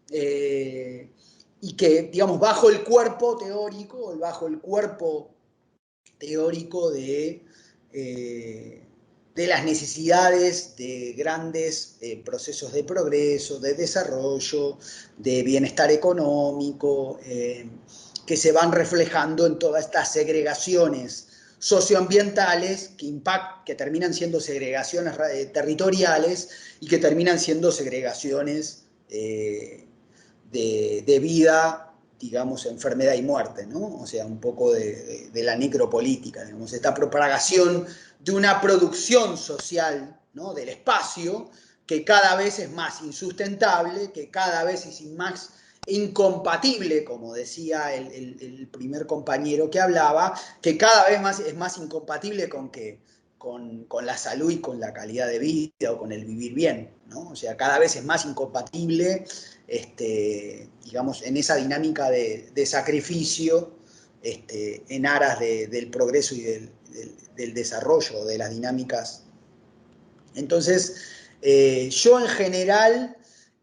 y que, digamos, bajo el cuerpo teórico de las necesidades de grandes procesos de progreso, de desarrollo, de bienestar económico, que se van reflejando en todas estas segregaciones socioambientales que terminan siendo segregaciones territoriales y que terminan siendo segregaciones de vida, digamos, enfermedad y muerte, ¿no? O sea, un poco de la necropolítica, digamos, esta propagación de una producción social, ¿no?, del espacio, que cada vez es más insustentable, que cada vez es más incompatible, como decía el primer compañero que hablaba, que cada vez más es más incompatible con la salud y con la calidad de vida o con el vivir bien, ¿no? O sea, cada vez es más incompatible, digamos, en esa dinámica de sacrificio, en aras del progreso y del desarrollo de las dinámicas. Entonces, yo en general,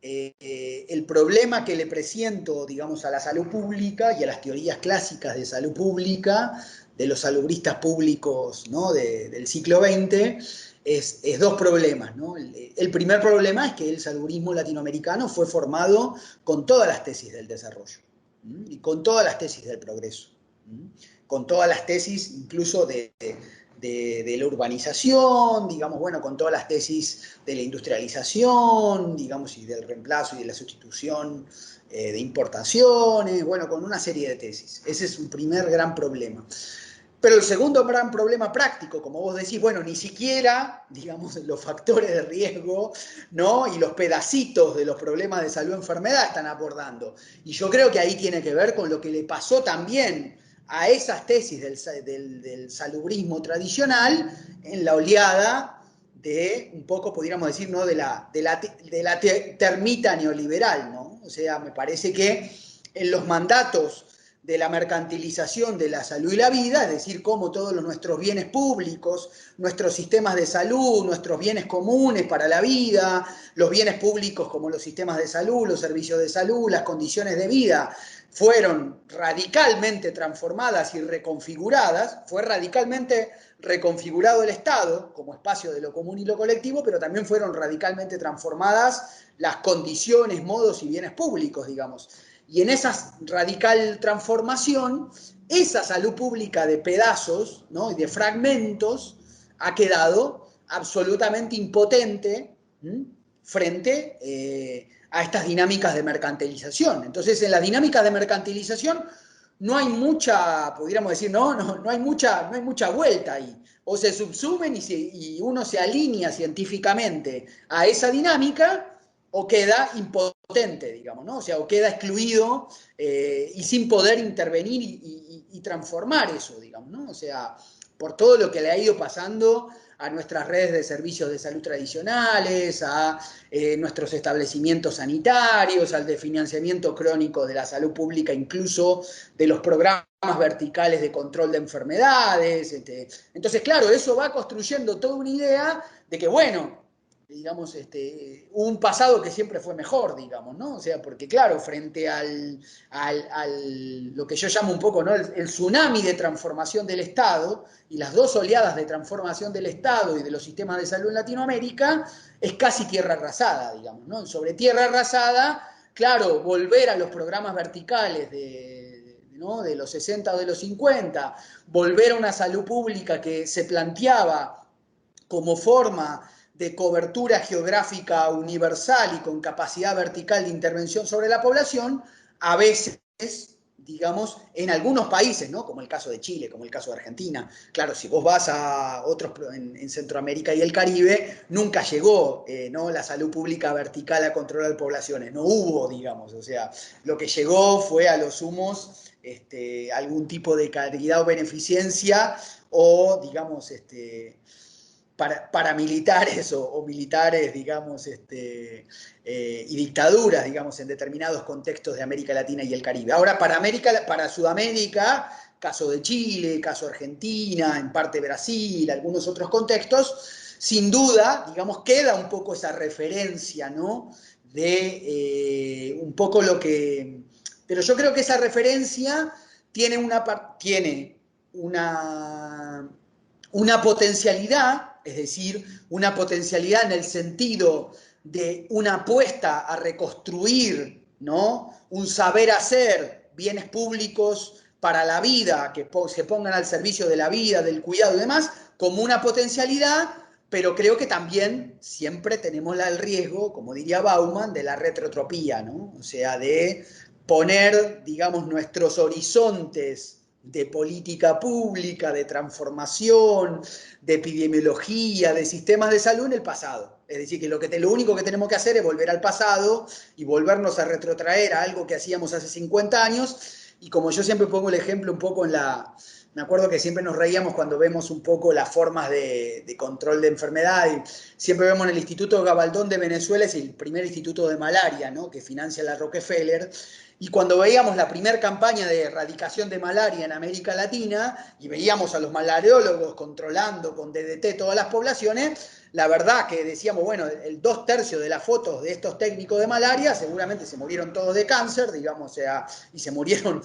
el problema que le presiento, digamos, a la salud pública y a las teorías clásicas de salud pública, de los salubristas públicos, ¿no?, del siglo XX, es dos problemas, ¿no? El primer problema es que el salubrismo latinoamericano fue formado con todas las tesis del desarrollo, y con todas las tesis del progreso, con todas las tesis incluso de la urbanización, digamos, bueno, con todas las tesis de la industrialización, digamos, y del reemplazo y de la sustitución de importaciones, bueno, con una serie de tesis. Ese es un primer gran problema. Pero el segundo gran problema práctico, como vos decís, bueno, ni siquiera, digamos, los factores de riesgo, ¿no?, y los pedacitos de los problemas de salud y enfermedad están abordando. Y yo creo que ahí tiene que ver con lo que le pasó también a esas tesis del salubrismo tradicional en la oleada de, un poco podríamos decir, ¿no?, de la termita neoliberal, ¿no? O sea, me parece que en los mandatos de la mercantilización de la salud y la vida, es decir, cómo todos nuestros bienes públicos, nuestros sistemas de salud, nuestros bienes comunes para la vida, los bienes públicos como los sistemas de salud, los servicios de salud, las condiciones de vida, fueron radicalmente transformadas y reconfiguradas. Fue radicalmente reconfigurado el Estado como espacio de lo común y lo colectivo, pero también fueron radicalmente transformadas las condiciones, modos y bienes públicos, digamos. Y en esa radical transformación, esa salud pública de pedazos, ¿no?, y de fragmentos ha quedado absolutamente impotente frente a estas dinámicas de mercantilización. Entonces, en las dinámicas de mercantilización no hay mucha, podríamos decir, no hay mucha vuelta ahí. O se subsumen y uno se alinea científicamente a esa dinámica, o queda impotente, digamos, ¿no? O sea, o queda excluido y sin poder intervenir y transformar eso, digamos, ¿no? O sea, por todo lo que le ha ido pasando a nuestras redes de servicios de salud tradicionales, a nuestros establecimientos sanitarios, al desfinanciamiento crónico de la salud pública, incluso de los programas verticales de control de enfermedades. Entonces, claro, eso va construyendo toda una idea de que, bueno, digamos, un pasado que siempre fue mejor, digamos, ¿no? O sea, porque claro, frente al lo que yo llamo un poco, ¿no?, el tsunami de transformación del Estado y las dos oleadas de transformación del Estado y de los sistemas de salud en Latinoamérica, es casi tierra arrasada, digamos, ¿no? Sobre tierra arrasada, claro, volver a los programas verticales ¿no?, de los 60 o de los 50, volver a una salud pública que se planteaba como forma de cobertura geográfica universal y con capacidad vertical de intervención sobre la población, a veces, digamos, en algunos países, ¿no?, como el caso de Chile, como el caso de Argentina. Claro, si vos vas a otros en Centroamérica y el Caribe, nunca llegó, ¿no?, la salud pública vertical a controlar poblaciones, no hubo, digamos, o sea, lo que llegó fue a los sumos algún tipo de caridad o beneficencia o, digamos, paramilitares o militares, digamos, y dictaduras, digamos, en determinados contextos de América Latina y el Caribe. Ahora, para Sudamérica, caso de Chile, caso Argentina, en parte Brasil, algunos otros contextos, sin duda, digamos, queda un poco esa referencia, ¿no? De un poco lo que... Pero yo creo que esa referencia tiene una potencialidad, es decir, una potencialidad en el sentido de una apuesta a reconstruir, ¿no? Un saber hacer, bienes públicos para la vida, que se pongan al servicio de la vida, del cuidado y demás, como una potencialidad, pero creo que también siempre tenemos el riesgo, como diría Bauman, de la retrotropía, ¿no? O sea, de poner, digamos, nuestros horizontes de política pública, de transformación, de epidemiología, de sistemas de salud en el pasado. Es decir, que lo único que tenemos que hacer es volver al pasado y volvernos a retrotraer a algo que hacíamos hace 50 años. Y como yo siempre pongo el ejemplo un poco me acuerdo que siempre nos reíamos cuando vemos un poco las formas de control de enfermedad. Y siempre vemos en el Instituto Gabaldón de Venezuela, es el primer instituto de malaria, ¿no? Que financia la Rockefeller. Y cuando veíamos la primera campaña de erradicación de malaria en América Latina y veíamos a los malariólogos controlando con DDT todas las poblaciones, la verdad que decíamos, bueno, el 2/3 de las fotos de estos técnicos de malaria seguramente se murieron todos de cáncer, digamos, o sea, y se murieron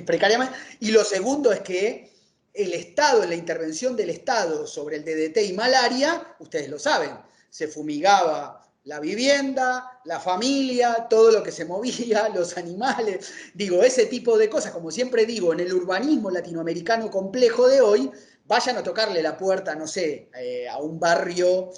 precariamente. Y lo segundo es que el Estado, la intervención del Estado sobre el DDT y malaria, ustedes lo saben, se fumigaba la vivienda, la familia, todo lo que se movía, los animales, digo, ese tipo de cosas, como siempre digo, en el urbanismo latinoamericano complejo de hoy, vayan a tocarle la puerta, no sé, a un barrio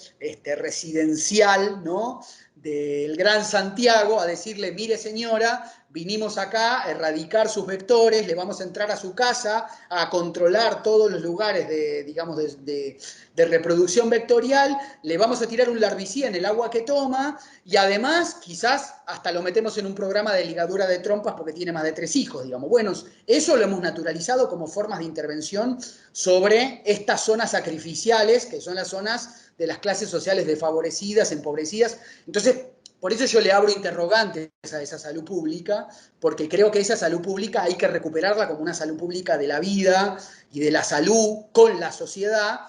residencial, ¿no?, del Gran Santiago, a decirle, mire señora, vinimos acá a erradicar sus vectores, le vamos a entrar a su casa, a controlar todos los lugares de reproducción vectorial, le vamos a tirar un larvicida en el agua que toma, y además quizás hasta lo metemos en un programa de ligadura de trompas porque tiene más de 3 hijos, digamos. Bueno, eso lo hemos naturalizado como formas de intervención sobre estas zonas sacrificiales, que son las zonas de las clases sociales desfavorecidas, empobrecidas. Entonces, por eso yo le abro interrogantes a esa salud pública, porque creo que esa salud pública hay que recuperarla como una salud pública de la vida y de la salud con la sociedad,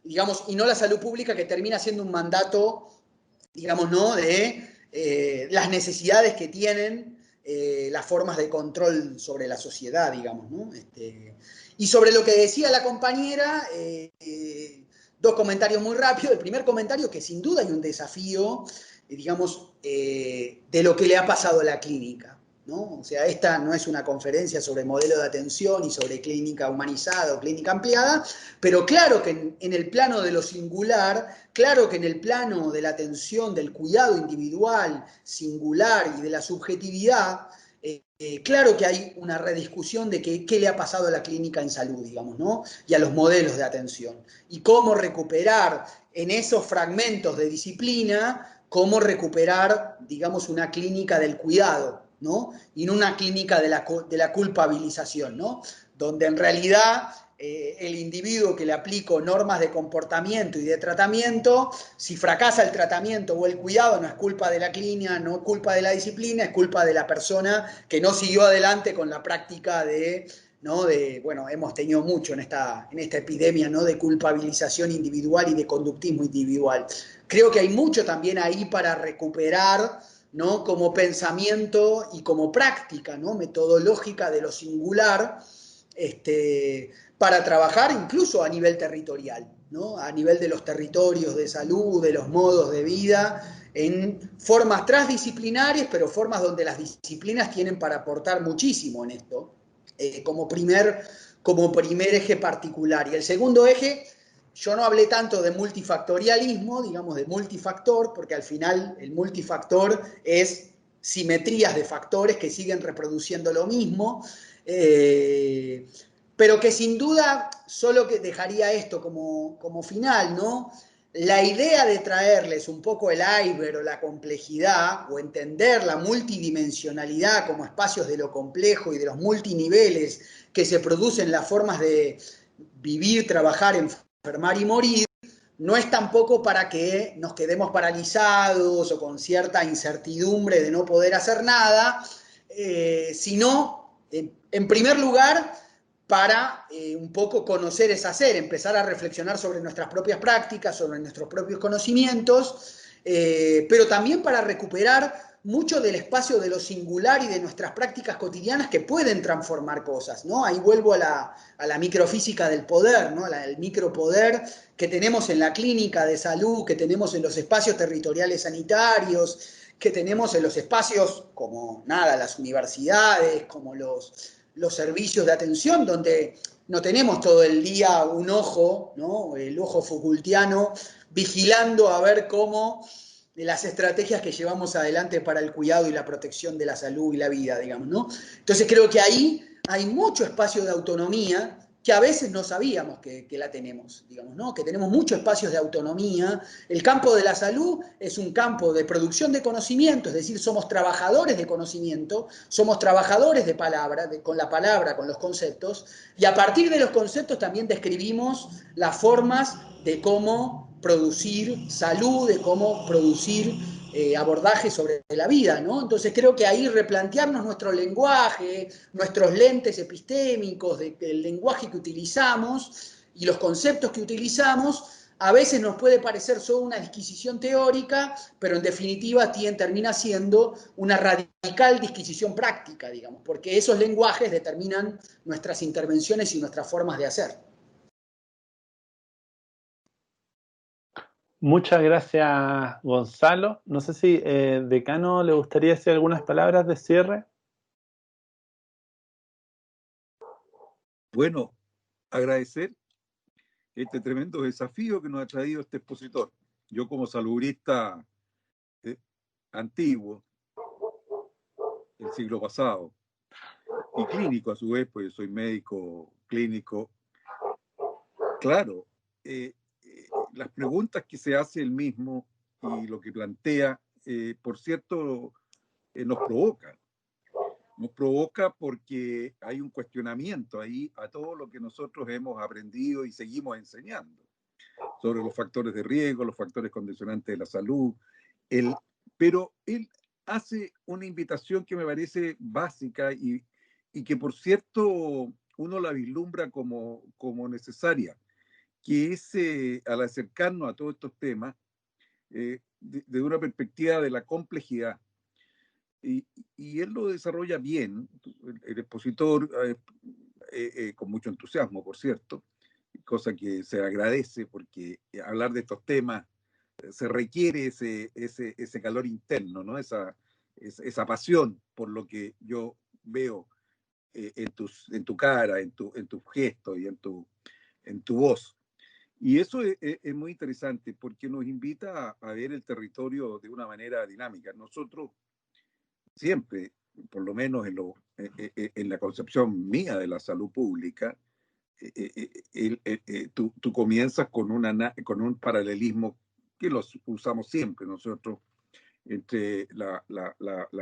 digamos, y no la salud pública que termina siendo un mandato, digamos, ¿no?, de las necesidades que tienen las formas de control sobre la sociedad, digamos, ¿no? Y sobre lo que decía la compañera, 2 comentarios muy rápidos. El primer comentario, que sin duda hay un desafío, digamos, de lo que le ha pasado a la clínica, ¿no? O sea, esta no es una conferencia sobre modelo de atención y sobre clínica humanizada o clínica ampliada, pero claro que en el plano de lo singular, claro que en el plano de la atención, del cuidado individual, singular y de la subjetividad, claro que hay una rediscusión de qué le ha pasado a la clínica en salud, digamos, ¿no? Y a los modelos de atención. Y cómo recuperar en esos fragmentos de disciplina, cómo recuperar, digamos, una clínica del cuidado, ¿no? Y no una clínica de la culpabilización, ¿no? Donde en realidad el individuo que le aplico normas de comportamiento y de tratamiento, si fracasa el tratamiento o el cuidado, no es culpa de la clínica, no es culpa de la disciplina, es culpa de la persona que no siguió adelante con la práctica ¿no? Bueno, hemos tenido mucho en esta epidemia, ¿no?, de culpabilización individual y de conductismo individual. Creo que hay mucho también ahí para recuperar, ¿no?, como pensamiento y como práctica, ¿no?, metodológica de lo singular, para trabajar incluso a nivel territorial, ¿no?, a nivel de los territorios de salud, de los modos de vida, en formas transdisciplinarias, pero formas donde las disciplinas tienen para aportar muchísimo en esto, como primer eje particular. Y el segundo eje, yo no hablé tanto de multifactorialismo, digamos, de multifactor, porque al final el multifactor es simetrías de factores que siguen reproduciendo lo mismo, pero que sin duda, solo que dejaría esto como final, ¿no? La idea de traerles un poco el iceberg o la complejidad, o entender la multidimensionalidad como espacios de lo complejo y de los multiniveles que se producen las formas de vivir, trabajar, enfermar y morir, no es tampoco para que nos quedemos paralizados o con cierta incertidumbre de no poder hacer nada, sino, en primer lugar, para un poco conocer es hacer, empezar a reflexionar sobre nuestras propias prácticas, sobre nuestros propios conocimientos, pero también para recuperar mucho del espacio de lo singular y de nuestras prácticas cotidianas que pueden transformar cosas, ¿no? Ahí vuelvo a la microfísica del poder, ¿no? El micropoder que tenemos en la clínica de salud, que tenemos en los espacios territoriales sanitarios, que tenemos en los espacios como, nada, las universidades, como los servicios de atención, donde no tenemos todo el día un ojo, ¿no? El ojo Foucaultiano, vigilando a ver cómo las estrategias que llevamos adelante para el cuidado y la protección de la salud y la vida, digamos, ¿no? Entonces creo que ahí hay mucho espacio de autonomía que a veces no sabíamos que la tenemos, digamos, ¿no? Que tenemos muchos espacios de autonomía. El campo de la salud es un campo de producción de conocimiento, es decir, somos trabajadores de conocimiento, somos trabajadores de palabra, con la palabra, con los conceptos, y a partir de los conceptos también describimos las formas de cómo producir salud, de cómo producir abordajes sobre la vida, ¿no? Entonces creo que ahí replantearnos nuestro lenguaje, nuestros lentes epistémicos, del lenguaje que utilizamos y los conceptos que utilizamos, a veces nos puede parecer solo una disquisición teórica, pero en definitiva termina siendo una radical disquisición práctica, digamos, porque esos lenguajes determinan nuestras intervenciones y nuestras formas de hacer. Muchas gracias, Gonzalo. No sé si decano le gustaría decir algunas palabras de cierre. Bueno, agradecer este tremendo desafío que nos ha traído este expositor. Yo como salubrista antiguo, del siglo pasado, y clínico a su vez, pues soy médico clínico, claro, las preguntas que se hace él mismo y lo que plantea, por cierto, nos provoca. Nos provoca porque hay un cuestionamiento ahí a todo lo que nosotros hemos aprendido y seguimos enseñando sobre los factores de riesgo, los factores condicionantes de la salud. Pero él hace una invitación que me parece básica y que, por cierto, uno la vislumbra como necesaria, que es al acercarnos a todos estos temas de una perspectiva de la complejidad. Y él lo desarrolla bien, el expositor, con mucho entusiasmo, por cierto, cosa que se agradece porque hablar de estos temas se requiere ese calor interno, ¿no? Esa pasión por lo que yo veo en tu cara, en tu gesto y en tu voz. Y eso es muy interesante porque nos invita a ver el territorio de una manera dinámica. Nosotros siempre, por lo menos en la concepción mía de la salud pública, tú comienzas con un paralelismo que los usamos siempre nosotros entre la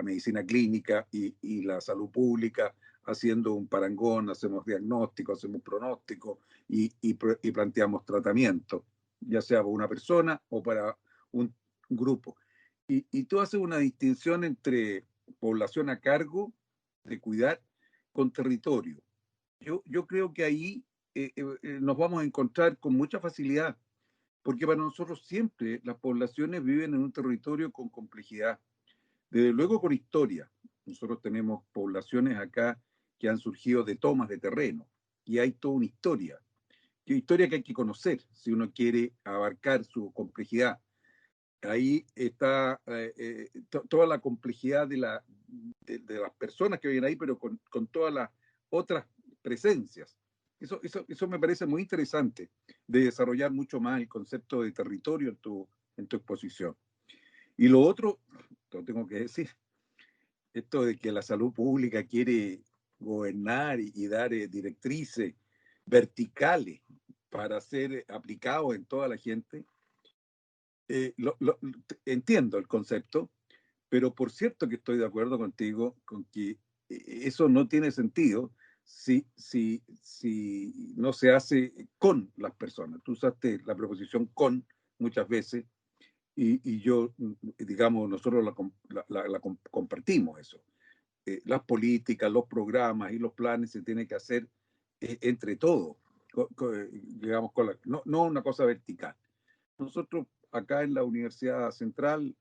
medicina clínica y la salud pública, haciendo un parangón, hacemos diagnóstico, hacemos pronóstico y planteamos tratamiento, ya sea para una persona o para un grupo. Y tú haces una distinción entre población a cargo de cuidar con territorio. Yo creo que ahí nos vamos a encontrar con mucha facilidad, porque para nosotros siempre las poblaciones viven en un territorio con complejidad, desde luego con historia. Nosotros tenemos poblaciones acá que han surgido de tomas de terreno, y hay toda una historia que hay que conocer si uno quiere abarcar su complejidad. Ahí está toda la complejidad de las personas que viven ahí, pero con todas las otras presencias. Eso me parece muy interesante, de desarrollar mucho más el concepto de territorio en tu exposición. Y lo otro, lo tengo que decir, esto de que la salud pública quiere gobernar y dar directrices verticales para ser aplicados en toda la gente. Entiendo el concepto, pero por cierto que estoy de acuerdo contigo con que eso no tiene sentido si no se hace con las personas. Tú usaste la preposición con muchas veces y yo, digamos, nosotros la compartimos eso. Las políticas, los programas y los planes se tienen que hacer entre todos, digamos, no una cosa vertical. Nosotros acá en la Universidad Central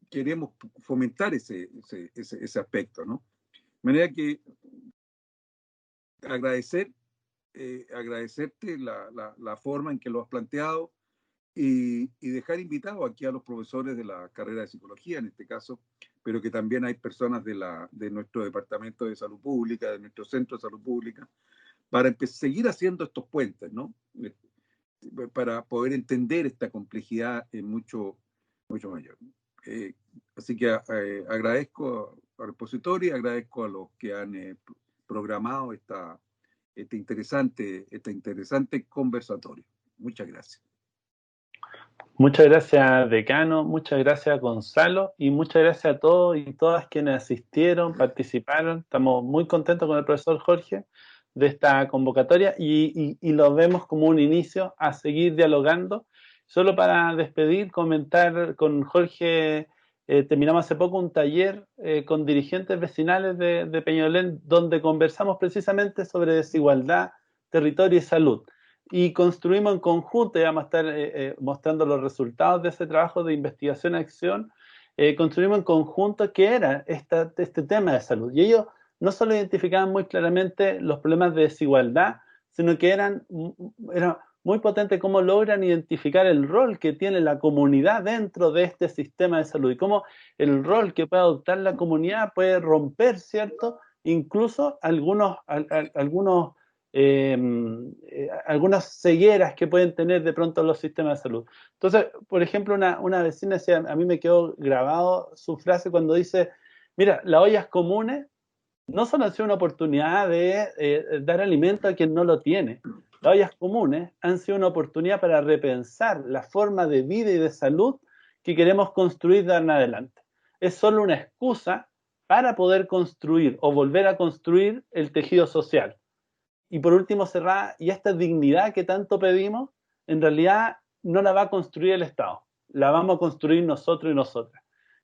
queremos fomentar ese aspecto, ¿no? De manera que agradecerte la forma en que lo has planteado y dejar invitado aquí a los profesores de la carrera de psicología, en este caso, pero que también hay personas de nuestro departamento de salud pública, de nuestro centro de salud pública, para seguir haciendo estos puentes, ¿no? Para poder entender esta complejidad mucho mayor. Así que agradezco al expositor y agradezco a los que han programado este interesante conversatorio. Muchas gracias. Muchas gracias, decano, muchas gracias, Gonzalo, y muchas gracias a todos y todas quienes asistieron, participaron. Estamos muy contentos con el profesor Jorge de esta convocatoria y lo vemos como un inicio a seguir dialogando. Solo para despedir, comentar con Jorge, terminamos hace poco un taller con dirigentes vecinales de Peñalolén, donde conversamos precisamente sobre desigualdad, territorio y salud. Y construimos en conjunto, y vamos a estar mostrando los resultados de ese trabajo de investigación y acción, construimos en conjunto qué era este tema de salud. Y ellos no solo identificaban muy claramente los problemas de desigualdad, sino que era muy potente cómo logran identificar el rol que tiene la comunidad dentro de este sistema de salud y cómo el rol que puede adoptar la comunidad puede romper, ¿cierto? Incluso algunas cegueras que pueden tener de pronto los sistemas de salud. Entonces, por ejemplo, una vecina decía, a mí me quedó grabado su frase cuando dice, mira, las ollas comunes no solo han sido una oportunidad de dar alimento a quien no lo tiene, las ollas comunes han sido una oportunidad para repensar la forma de vida y de salud que queremos construir de ahora en adelante. Es solo una excusa para poder construir o volver a construir el tejido social. Y por último, cerrar, y esta dignidad que tanto pedimos, en realidad no la va a construir el Estado, la vamos a construir nosotros y nosotras.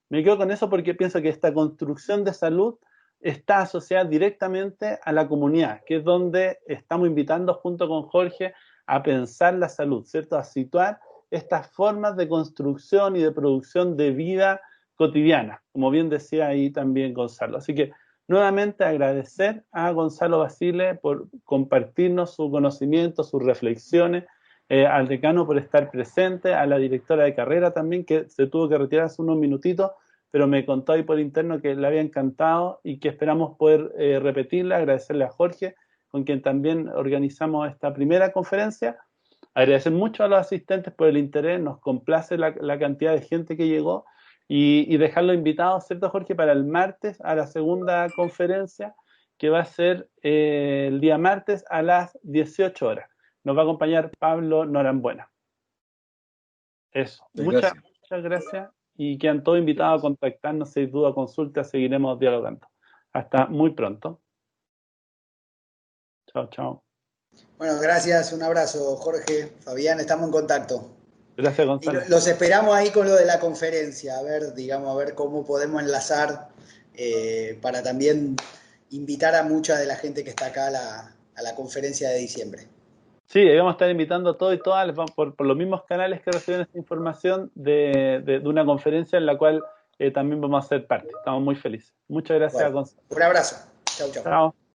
Me quedo con eso porque pienso que esta construcción de salud está asociada directamente a la comunidad, que es donde estamos invitando junto con Jorge a pensar la salud, ¿cierto? A situar estas formas de construcción y de producción de vida cotidiana, como bien decía ahí también Gonzalo. Así que nuevamente agradecer a Gonzalo Basile por compartirnos su conocimiento, sus reflexiones, al decano por estar presente, a la directora de carrera también, que se tuvo que retirar hace unos minutitos, pero me contó ahí por interno que le había encantado y que esperamos poder repetirla. Agradecerle a Jorge, con quien también organizamos esta primera conferencia. Agradecer mucho a los asistentes por el interés, nos complace la cantidad de gente que llegó y dejarlo invitado, ¿cierto, Jorge?, para el martes a la segunda conferencia, que va a ser el día martes a las 18 horas. Nos va a acompañar Pablo Norambuena. Eso. Muchas gracias. Y quedan todos invitados a contactarnos si hay duda o consulta, seguiremos dialogando. Hasta muy pronto. Chao, chao. Bueno, gracias, un abrazo, Jorge, Fabián, estamos en contacto. Gracias, Gonzalo. Y los esperamos ahí con lo de la conferencia, a ver cómo podemos enlazar para también invitar a mucha de la gente que está acá a la conferencia de diciembre. Sí, vamos a estar invitando a todos y todas por los mismos canales que reciben esta información de una conferencia en la cual también vamos a ser parte. Estamos muy felices. Muchas gracias, bueno, Gonzalo. Un abrazo. Chau, chau. Chao.